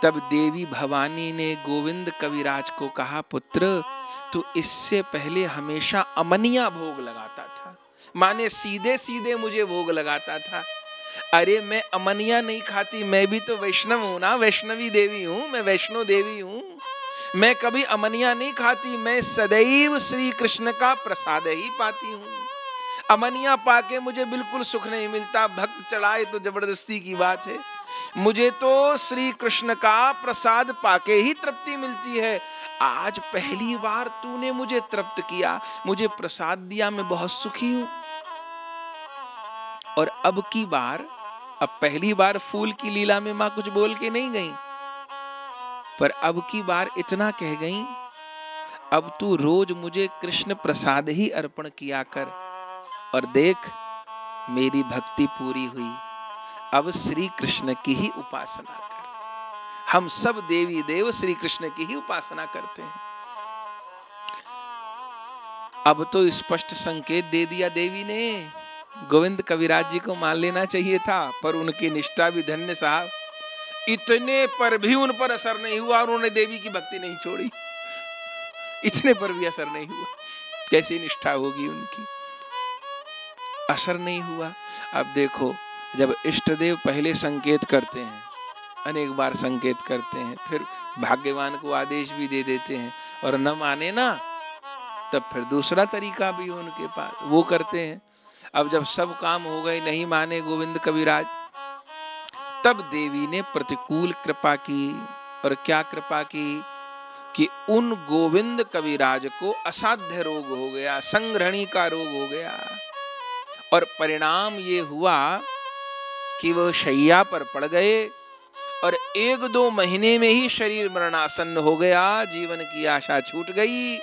B: तब देवी भवानी ने गोविंद कविराज को कहा, पुत्र तू इससे पहले हमेशा अमनिया भोग लगाता था, माने सीधे सीधे मुझे भोग लगाता था। अरे मैं अमनिया नहीं खाती, मैं भी तो वैष्णव हूं ना, वैष्णवी देवी हूं, मैं वैष्णो देवी हूं। मैं कभी अमनिया नहीं खाती, मैं सदैव श्री कृष्ण का प्रसाद ही पाती हूं। अमनिया पाके मुझे बिल्कुल सुख नहीं मिलता, भक्त चढ़ाए तो जबरदस्ती की बात है। मुझे तो श्री कृष्ण का प्रसाद पाके ही तृप्ति मिलती है। आज पहली बार तूने मुझे तृप्त किया, मुझे प्रसाद दिया, मैं बहुत सुखी हूं। और अब की बार, अब पहली बार फूल की लीला में मां कुछ बोल के नहीं गई, पर अब की बार इतना कह गई, अब तू रोज मुझे कृष्ण प्रसाद ही अर्पण किया कर और देख मेरी भक्ति पूरी हुई, अब श्री कृष्ण की ही उपासना कर। हम सब देवी देव श्री कृष्ण की ही उपासना करते हैं। अब तो स्पष्ट संकेत दे दिया देवी ने, गोविंद कविराज जी को मान लेना चाहिए था, पर उनकी निष्ठा भी धन्य साहब, इतने पर भी उन पर असर नहीं हुआ, उन्होंने देवी की भक्ति नहीं छोड़ी, इतने पर भी असर नहीं हुआ। कैसी निष्ठा होगी उनकी, असर नहीं हुआ। अब देखो, जब इष्ट देव पहले संकेत करते हैं, अनेक बार संकेत करते हैं, फिर भाग्यवान को आदेश भी दे देते हैं और न माने ना, तब फिर दूसरा तरीका भी उनके पास, वो करते हैं। अब जब सब काम हो गए, नहीं माने गोविंद कविराज, तब देवी ने प्रतिकूल कृपा की। और क्या कृपा की कि उन गोविंद कविराज को असाध्य रोग हो गया, संग्रहणी का रोग हो गया, और परिणाम ये हुआ कि वह शैया पर पड़ गए और 1-2 महीने में ही शरीर मरणासन्न हो गया, जीवन की आशा छूट गई।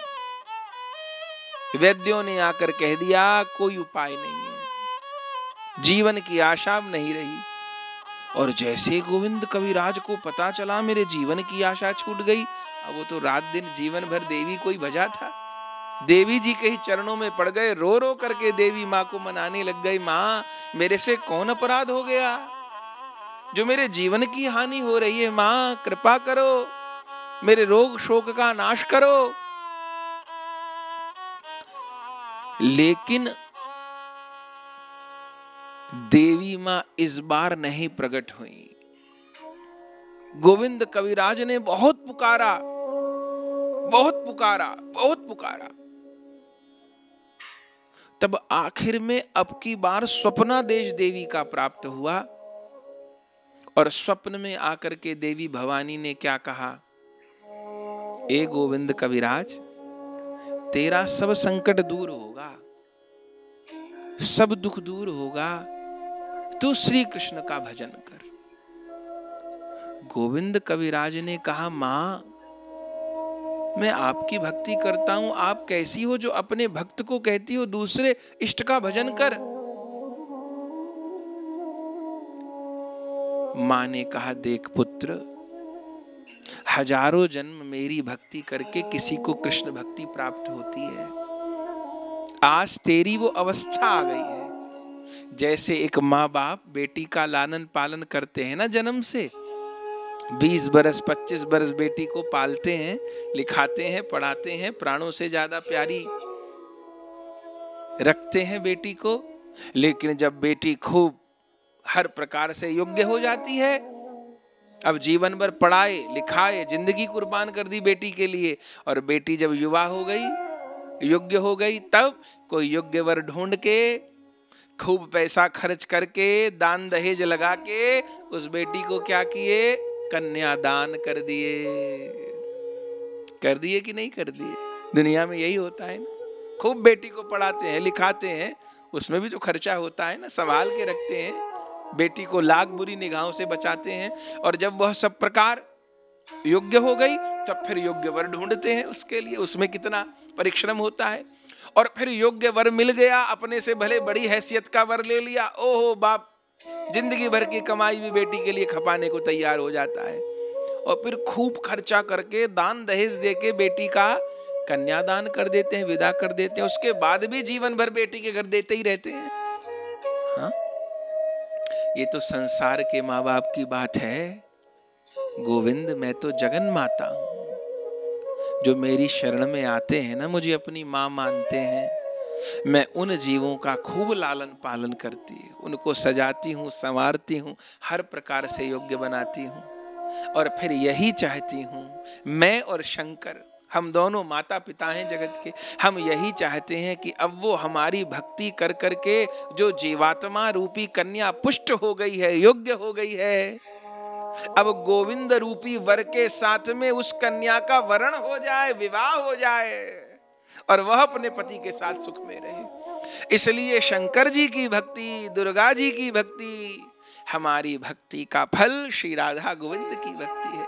B: वैद्यों ने आकर कह दिया कोई उपाय नहीं है, जीवन की आशा अब नहीं रही। और जैसे गोविंद कविराज को पता चला मेरे जीवन की आशा छूट गई, अब वो तो रात दिन जीवन भर देवी को ही भजा था, देवी जी के ही चरणों में पड़ गए, रो रो करके देवी माँ को मनाने लग गई, माँ मेरे से कौन अपराध हो गया जो मेरे जीवन की हानि हो रही है, माँ कृपा करो, मेरे रोग शोक का नाश करो। लेकिन देवी माँ इस बार नहीं प्रकट हुई। गोविंद कविराज ने बहुत पुकारा, बहुत पुकारा, बहुत पुकारा। तब आखिर में अब की बार स्वप्नादेश देवी का प्राप्त हुआ और स्वप्न में आकर के देवी भवानी ने क्या कहा, ए गोविंद कविराज, तेरा सब संकट दूर होगा, सब दुख दूर होगा, तू श्री कृष्ण का भजन कर। गोविंद कविराज ने कहा, मां मैं आपकी भक्ति करता हूं, आप कैसी हो जो अपने भक्त को कहती हो दूसरे इष्ट का भजन कर। मां ने कहा, देख पुत्र, हजारों जन्म मेरी भक्ति करके किसी को कृष्ण भक्ति प्राप्त होती है, आज तेरी वो अवस्था आ गई है। जैसे एक माँ बाप बेटी का लालन पालन करते हैं ना, जन्म से 20 बरस 25 बरस बेटी को पालते हैं, लिखाते हैं, पढ़ाते हैं, प्राणों से ज्यादा प्यारी रखते हैं बेटी को। लेकिन जब बेटी खूब हर प्रकार से योग्य हो जाती है, अब जीवन भर पढ़ाए लिखाए, जिंदगी कुर्बान कर दी बेटी के लिए, और बेटी जब युवा हो गई, योग्य हो गई, तब कोई योग्य वर ढूंढ के खूब पैसा खर्च करके दान दहेज लगा के उस बेटी को क्या किए, कन्यादान कर दिए कि नहीं कर दिए। दुनिया में यही होता है ना, खूब बेटी को पढ़ाते हैं लिखाते हैं, उसमें भी तो खर्चा होता है ना, संभाल के रखते हैं, बेटी को लाख बुरी निगाहों से बचाते हैं, और जब वह सब प्रकार योग्य हो गई तब फिर योग्य वर ढूंढते हैं उसके लिए, उसमें कितना परिश्रम होता है। और फिर योग्य वर मिल गया, अपने से भले बड़ी हैसियत का वर ले लिया, ओहो बाप जिंदगी भर की कमाई भी बेटी के लिए खपाने को तैयार हो जाता है, और फिर खूब खर्चा करके दान दहेज देके बेटी का कन्यादान कर देते हैं, विदा कर देते हैं, उसके बाद भी जीवन भर बेटी के घर देते ही रहते हैं। हाँ, ये तो संसार के माँ बाप की बात है। गोविंद, मैं तो जगन माता हूं, जो मेरी शरण में आते हैं ना, मुझे अपनी माँ मानते हैं, मैं उन जीवों का खूब लालन पालन करती हूँ, उनको सजाती हूँ, संवारती हूँ, हर प्रकार से योग्य बनाती हूँ। और फिर यही चाहती हूँ, मैं और शंकर, हम दोनों माता पिता हैं जगत के, हम यही चाहते हैं कि अब वो हमारी भक्ति कर करके जो जीवात्मा रूपी कन्या पुष्ट हो गई है, योग्य हो गई है, अब गोविंद रूपी वर के साथ में उस कन्या का वरण हो जाए, विवाह हो जाए, और वह अपने पति के साथ सुख में रहे। इसलिए शंकर जी की भक्ति, दुर्गा जी की भक्ति, हमारी भक्ति का फल श्री राधा गोविंद की भक्ति है।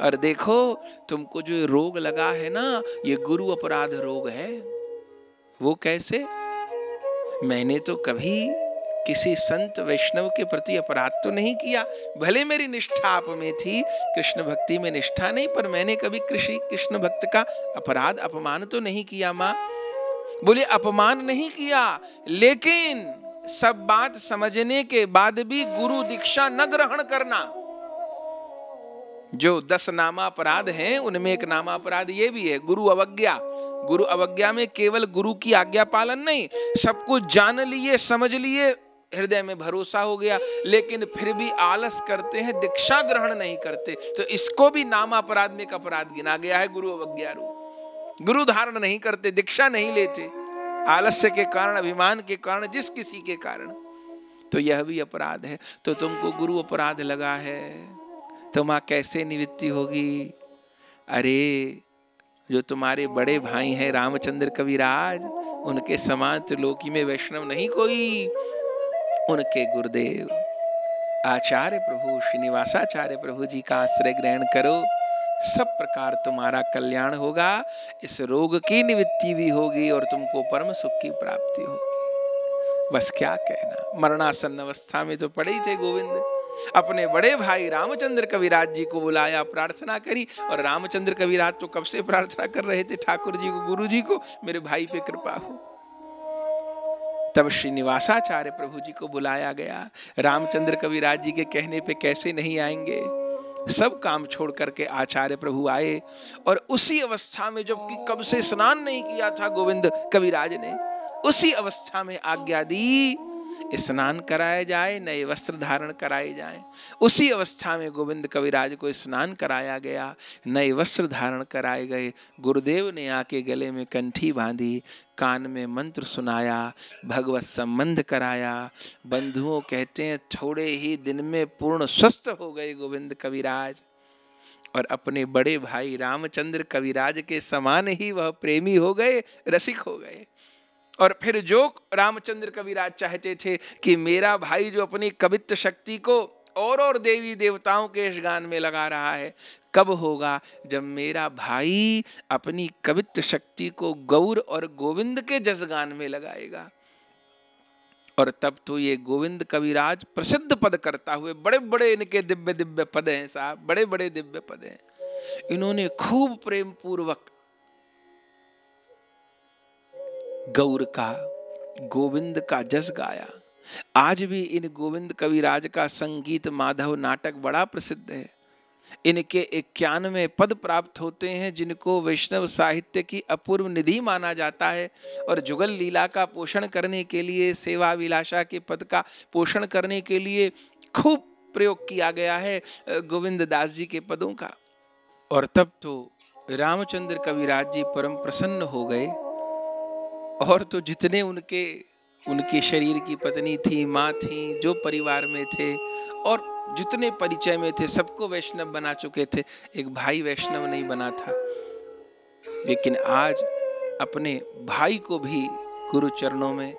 B: और देखो, तुमको जो रोग लगा है ना, ये गुरु अपराध रोग है। वो कैसे? मैंने तो कभी किसी संत वैष्णव के प्रति अपराध तो नहीं किया, भले मेरी निष्ठा आप में थी, कृष्ण भक्ति में निष्ठा नहीं, पर मैंने कभी कृष्ण भक्त का अपराध अपमान तो नहीं किया। माँ बोले, अपमान नहीं किया, लेकिन सब बात समझने के बाद भी गुरु दीक्षा न ग्रहण करना। जो 10 नामा अपराध हैं, उनमें एक नामा अपराध ये भी है, गुरु अवज्ञा। गुरु अवज्ञा में केवल गुरु की आज्ञा पालन नहीं, सब कुछ जान लिए, समझ लिए, हृदय में भरोसा हो गया, लेकिन फिर भी आलस करते हैं, दीक्षा ग्रहण नहीं करते, तो इसको भी नामा अपराध में एक अपराध गिना गया है, गुरु अवज्ञा रूप। गुरु धारण नहीं करते, दीक्षा नहीं लेते, आलस्य के कारण, अभिमान के कारण, जिस किसी के कारण, तो यह भी अपराध है। तो तुमको गुरु अपराध लगा है, तो माँ कैसे निवृत्ति होगी? अरे, जो तुम्हारे बड़े भाई हैं रामचंद्र कविराज, उनके समान त्रिलोकी में वैष्णव नहीं कोई। उनके गुरुदेव आचार्य प्रभु श्रीनिवासाचार्य प्रभु जी का आश्रय ग्रहण करो, सब प्रकार तुम्हारा कल्याण होगा, इस रोग की निवृत्ति भी होगी और तुमको परम सुख की प्राप्ति होगी। बस क्या कहना, मरणासन्न अवस्था में तो पड़े ही थे गोविंद। अपने बड़े भाई रामचंद्र कविराज जी को बुलाया, प्रार्थना करी, और रामचंद्र कविराज तो कब से प्रार्थना कर रहे थे ठाकुर जी को, गुरु जी को, मेरे भाई पे कृपा हो। तब श्रीनिवासाचार्य प्रभु जी को बुलाया गया। रामचंद्र कविराज जी के कहने पे कैसे नहीं आएंगे, सब काम छोड़ करके आचार्य प्रभु आए। और उसी अवस्था में, जबकि कब से स्नान नहीं किया था गोविंद कविराज ने, उसी अवस्था में आज्ञा दी स्नान कराया जाए, नए वस्त्र धारण कराए जाए। उसी अवस्था में गोविंद कविराज को स्नान कराया गया, नए वस्त्र धारण कराए गए। गुरुदेव ने आके गले में कंठी बांधी, कान में मंत्र सुनाया, भगवत संबंध कराया। बंधुओं कहते हैं थोड़े ही दिन में पूर्ण स्वस्थ हो गए गोविंद कविराज, और अपने बड़े भाई रामचंद्र कविराज के समान ही वह प्रेमी हो गए, रसिक हो गए। और फिर जो रामचंद्र कविराज चाहते थे कि मेरा भाई जो अपनी कवित्व शक्ति को और देवी देवताओं के इस गान में लगा रहा है, कब होगा जब मेरा भाई अपनी कवित्व शक्ति को गौर और गोविंद के जस गान में लगाएगा। और तब तो ये गोविंद कविराज प्रसिद्ध पद करता हुए, बड़े बड़े इनके दिव्य दिव्य पद हैं साहब, बड़े बड़े दिव्य पद हैं। इन्होंने खूब प्रेम पूर्वक गौर का, गोविंद का जस गाया। आज भी इन गोविंद कविराज का संगीत माधव नाटक बड़ा प्रसिद्ध है। इनके 91 पद प्राप्त होते हैं, जिनको वैष्णव साहित्य की अपूर्व निधि माना जाता है। और जुगल लीला का पोषण करने के लिए, सेवा विलासा के पद का पोषण करने के लिए खूब प्रयोग किया गया है गोविंद दास जी के पदों का। और तब तो रामचंद्र कविराज जी परम प्रसन्न हो गए। और तो जितने उनके शरीर की पत्नी थी, माँ थी, जो परिवार में थे और जितने परिचय में थे, सबको वैष्णव बना चुके थे। एक भाई वैष्णव नहीं बना था, लेकिन आज अपने भाई को भी गुरु चरणों में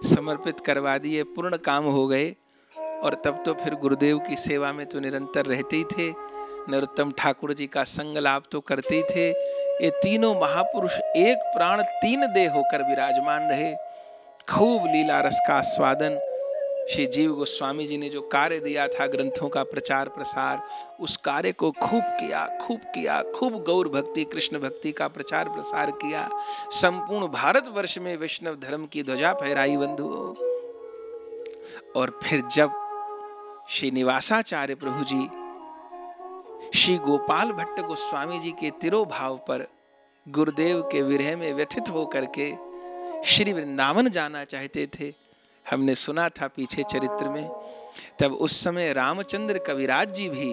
B: समर्पित करवा दिए, पूर्ण काम हो गए। और तब तो फिर गुरुदेव की सेवा में तो निरंतर रहते ही थे, नरोत्तम ठाकुर जी का संग लाभ तो करते ही थे। ये तीनों महापुरुष एक प्राण तीन देह होकर विराजमान रहे। खूब लीला रस का आस्वादन, श्री जीव गोस्वामी जी ने जो कार्य दिया था ग्रंथों का प्रचार प्रसार, उस कार्य को खूब किया, खूब गौर भक्ति कृष्ण भक्ति का प्रचार प्रसार किया। संपूर्ण भारतवर्ष में वैष्णव धर्म की ध्वजा फहराई बंधुओं। और फिर जब श्री निवासाचार्य प्रभु जी श्री गोपाल भट्ट गोस्वामी जी के तिरोभाव पर गुरुदेव के विरह में व्यथित होकर के श्री वृंदावन जाना चाहते थे, हमने सुना था पीछे चरित्र में। तब उस समय रामचंद्र कविराज जी भी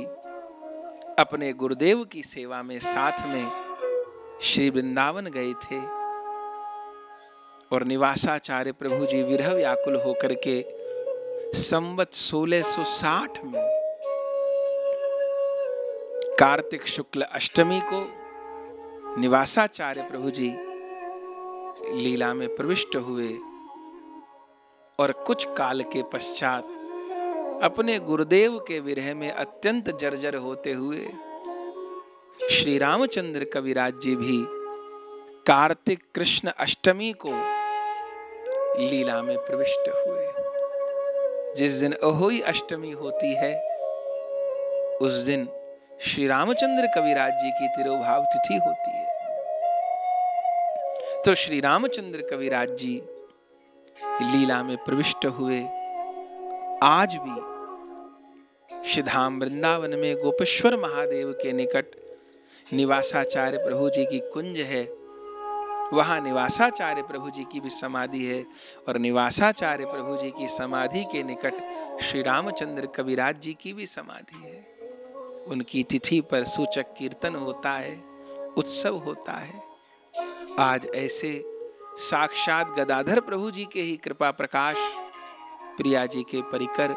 B: अपने गुरुदेव की सेवा में साथ में श्री वृंदावन गए थे। और निवासाचार्य प्रभु जी विरह व्याकुल होकर के संवत 1660 में कार्तिक शुक्ल अष्टमी को निवासाचार्य प्रभु जी लीला में प्रविष्ट हुए। और कुछ काल के पश्चात अपने गुरुदेव के विरह में अत्यंत जर्जर होते हुए श्री रामचंद्र कविराज जी भी कार्तिक कृष्ण अष्टमी को लीला में प्रविष्ट हुए। जिस दिन अहोई अष्टमी होती है, उस दिन श्री रामचंद्र कविराज जी की तिरोभाव तिथि होती है। तो श्री रामचंद्र कविराज जी लीला में प्रविष्ट हुए। आज भी श्रीधाम वृंदावन में गोपेश्वर महादेव के निकट निवासाचार्य प्रभु जी की कुंज है। वहां निवासाचार्य प्रभु जी की भी समाधि है। और निवासाचार्य प्रभु जी की समाधि के निकट श्री रामचंद्र कविराज जी की भी समाधि है। उनकी तिथि पर सूचक कीर्तन होता है, उत्सव होता है। आज ऐसे साक्षात गदाधर प्रभु जी के ही कृपा प्रकाश प्रिया जी के परिकर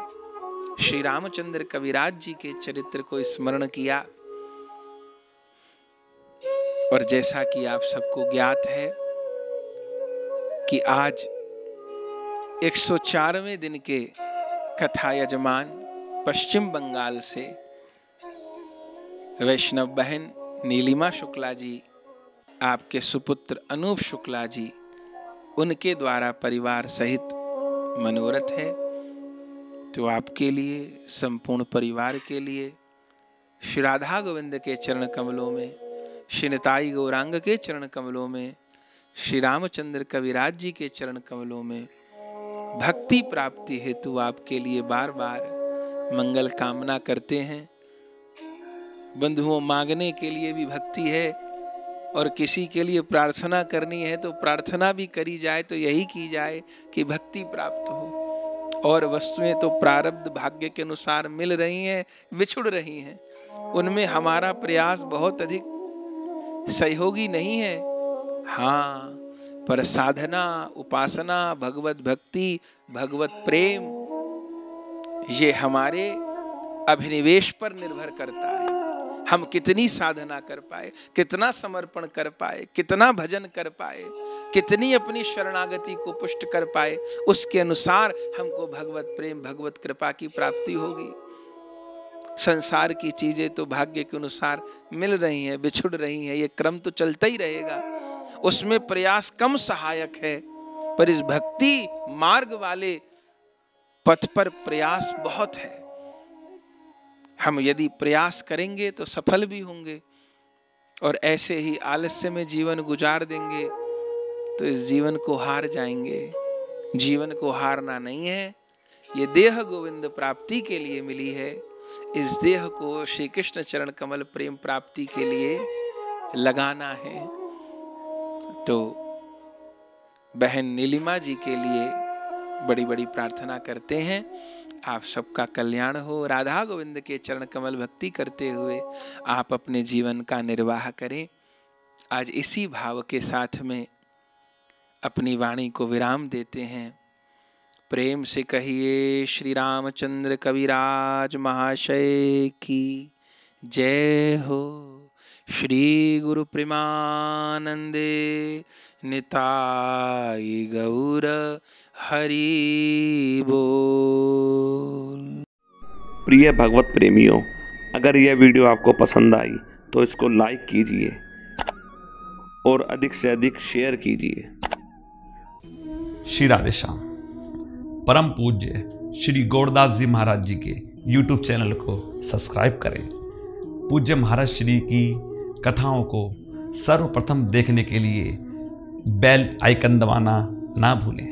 B: श्री रामचंद्र कविराज जी के चरित्र को स्मरण किया। और जैसा कि आप सबको ज्ञात है कि आज 104वें दिन के कथा यजमान पश्चिम बंगाल से वैष्णव बहन नीलिमा शुक्ला जी, आपके सुपुत्र अनूप शुक्ला जी, उनके द्वारा परिवार सहित मनोरथ है। तो आपके लिए, संपूर्ण परिवार के लिए श्री राधा गोविंद के चरण कमलों में, श्री निताई गौरांग के चरण कमलों में, श्री रामचंद्र कविराज जी के चरण कमलों में भक्ति प्राप्ति हेतु आपके लिए बार बार मंगल कामना करते हैं। बंधुओं, मांगने के लिए भी भक्ति है और किसी के लिए प्रार्थना करनी है तो प्रार्थना भी करी जाए तो यही की जाए कि भक्ति प्राप्त हो। और वस्तुएं तो प्रारब्ध भाग्य के अनुसार मिल रही हैं, विछुड़ रही हैं, उनमें हमारा प्रयास बहुत अधिक सहयोगी नहीं है। हाँ, पर साधना, उपासना, भगवत भक्ति, भगवत प्रेम, ये हमारे अभिनिवेश पर निर्भर करता है। हम कितनी साधना कर पाए, कितना समर्पण कर पाए, कितना भजन कर पाए, कितनी अपनी शरणागति को पुष्ट कर पाए, उसके अनुसार हमको भगवत प्रेम, भगवत कृपा की प्राप्ति होगी। संसार की चीजें तो भाग्य के अनुसार मिल रही हैं, बिछुड़ रही हैं, ये क्रम तो चलता ही रहेगा, उसमें प्रयास कम सहायक है। पर इस भक्ति मार्ग वाले पथ पर प्रयास बहुत है। हम यदि प्रयास करेंगे तो सफल भी होंगे, और ऐसे ही आलस्य में जीवन गुजार देंगे तो इस जीवन को हार जाएंगे। जीवन को हारना नहीं है, ये देह गोविंद प्राप्ति के लिए मिली है। इस देह को श्री कृष्ण चरण कमल प्रेम प्राप्ति के लिए लगाना है। तो बहन नीलिमा जी के लिए बड़ी बड़ी प्रार्थना करते हैं, आप सबका कल्याण हो। राधा गोविंद के चरण कमल भक्ति करते हुए आप अपने जीवन का निर्वाह करें। आज इसी भाव के साथ में अपनी वाणी को विराम देते हैं। प्रेम से कहिए श्री रामचंद्र कविराज महाशय की जय हो। श्री गुरु प्रेमानंदे निताई गौर हरि बोल।
A: प्रिय भगवत प्रेमियों, अगर यह वीडियो आपको पसंद आई तो इसको लाइक कीजिए और अधिक से अधिक शेयर कीजिए। श्री राधे श्याम। परम पूज्य श्री गौरदास जी महाराज जी के YouTube चैनल को सब्सक्राइब करें। पूज्य महाराज श्री की कथाओं को सर्वप्रथम देखने के लिए बेल आइकन दबाना ना भूलें।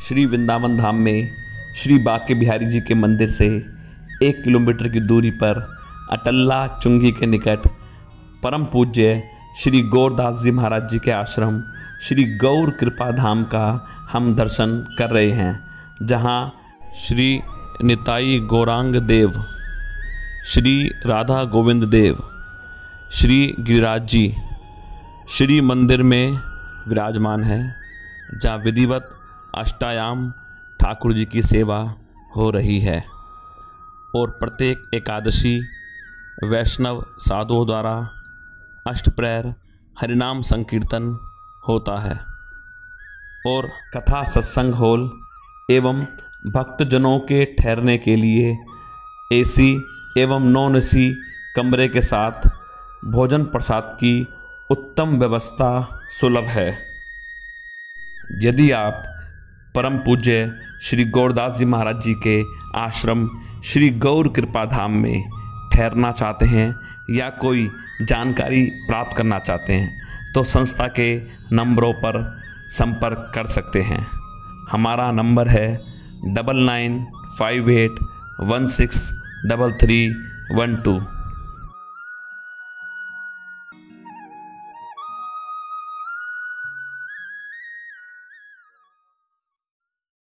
A: श्री वृंदावन धाम में श्री बांके बिहारी जी के मंदिर से 1 किलोमीटर की दूरी पर अटल्ला चुंगी के निकट परम पूज्य श्री गौरदास जी महाराज जी के आश्रम श्री गौर कृपा धाम का हम दर्शन कर रहे हैं, जहां श्री निताई गौरांग देव, श्री राधा गोविंद देव, श्री गिरिराज जी श्री मंदिर में विराजमान है, जहाँ विधिवत अष्टायाम ठाकुर जी की सेवा हो रही है और प्रत्येक एकादशी वैष्णव साधुओं द्वारा अष्टप्रहर हरिनाम संकीर्तन होता है और कथा सत्संग हॉल एवं भक्तजनों के ठहरने के लिए एसी एवं नॉन एसी कमरे के साथ भोजन प्रसाद की उत्तम व्यवस्था सुलभ है। यदि आप परम पूज्य श्री गौरदास जी महाराज जी के आश्रम श्री गौर कृपा धाम में ठहरना चाहते हैं या कोई जानकारी प्राप्त करना चाहते हैं तो संस्था के नंबरों पर संपर्क कर सकते हैं। हमारा नंबर है 9958163312।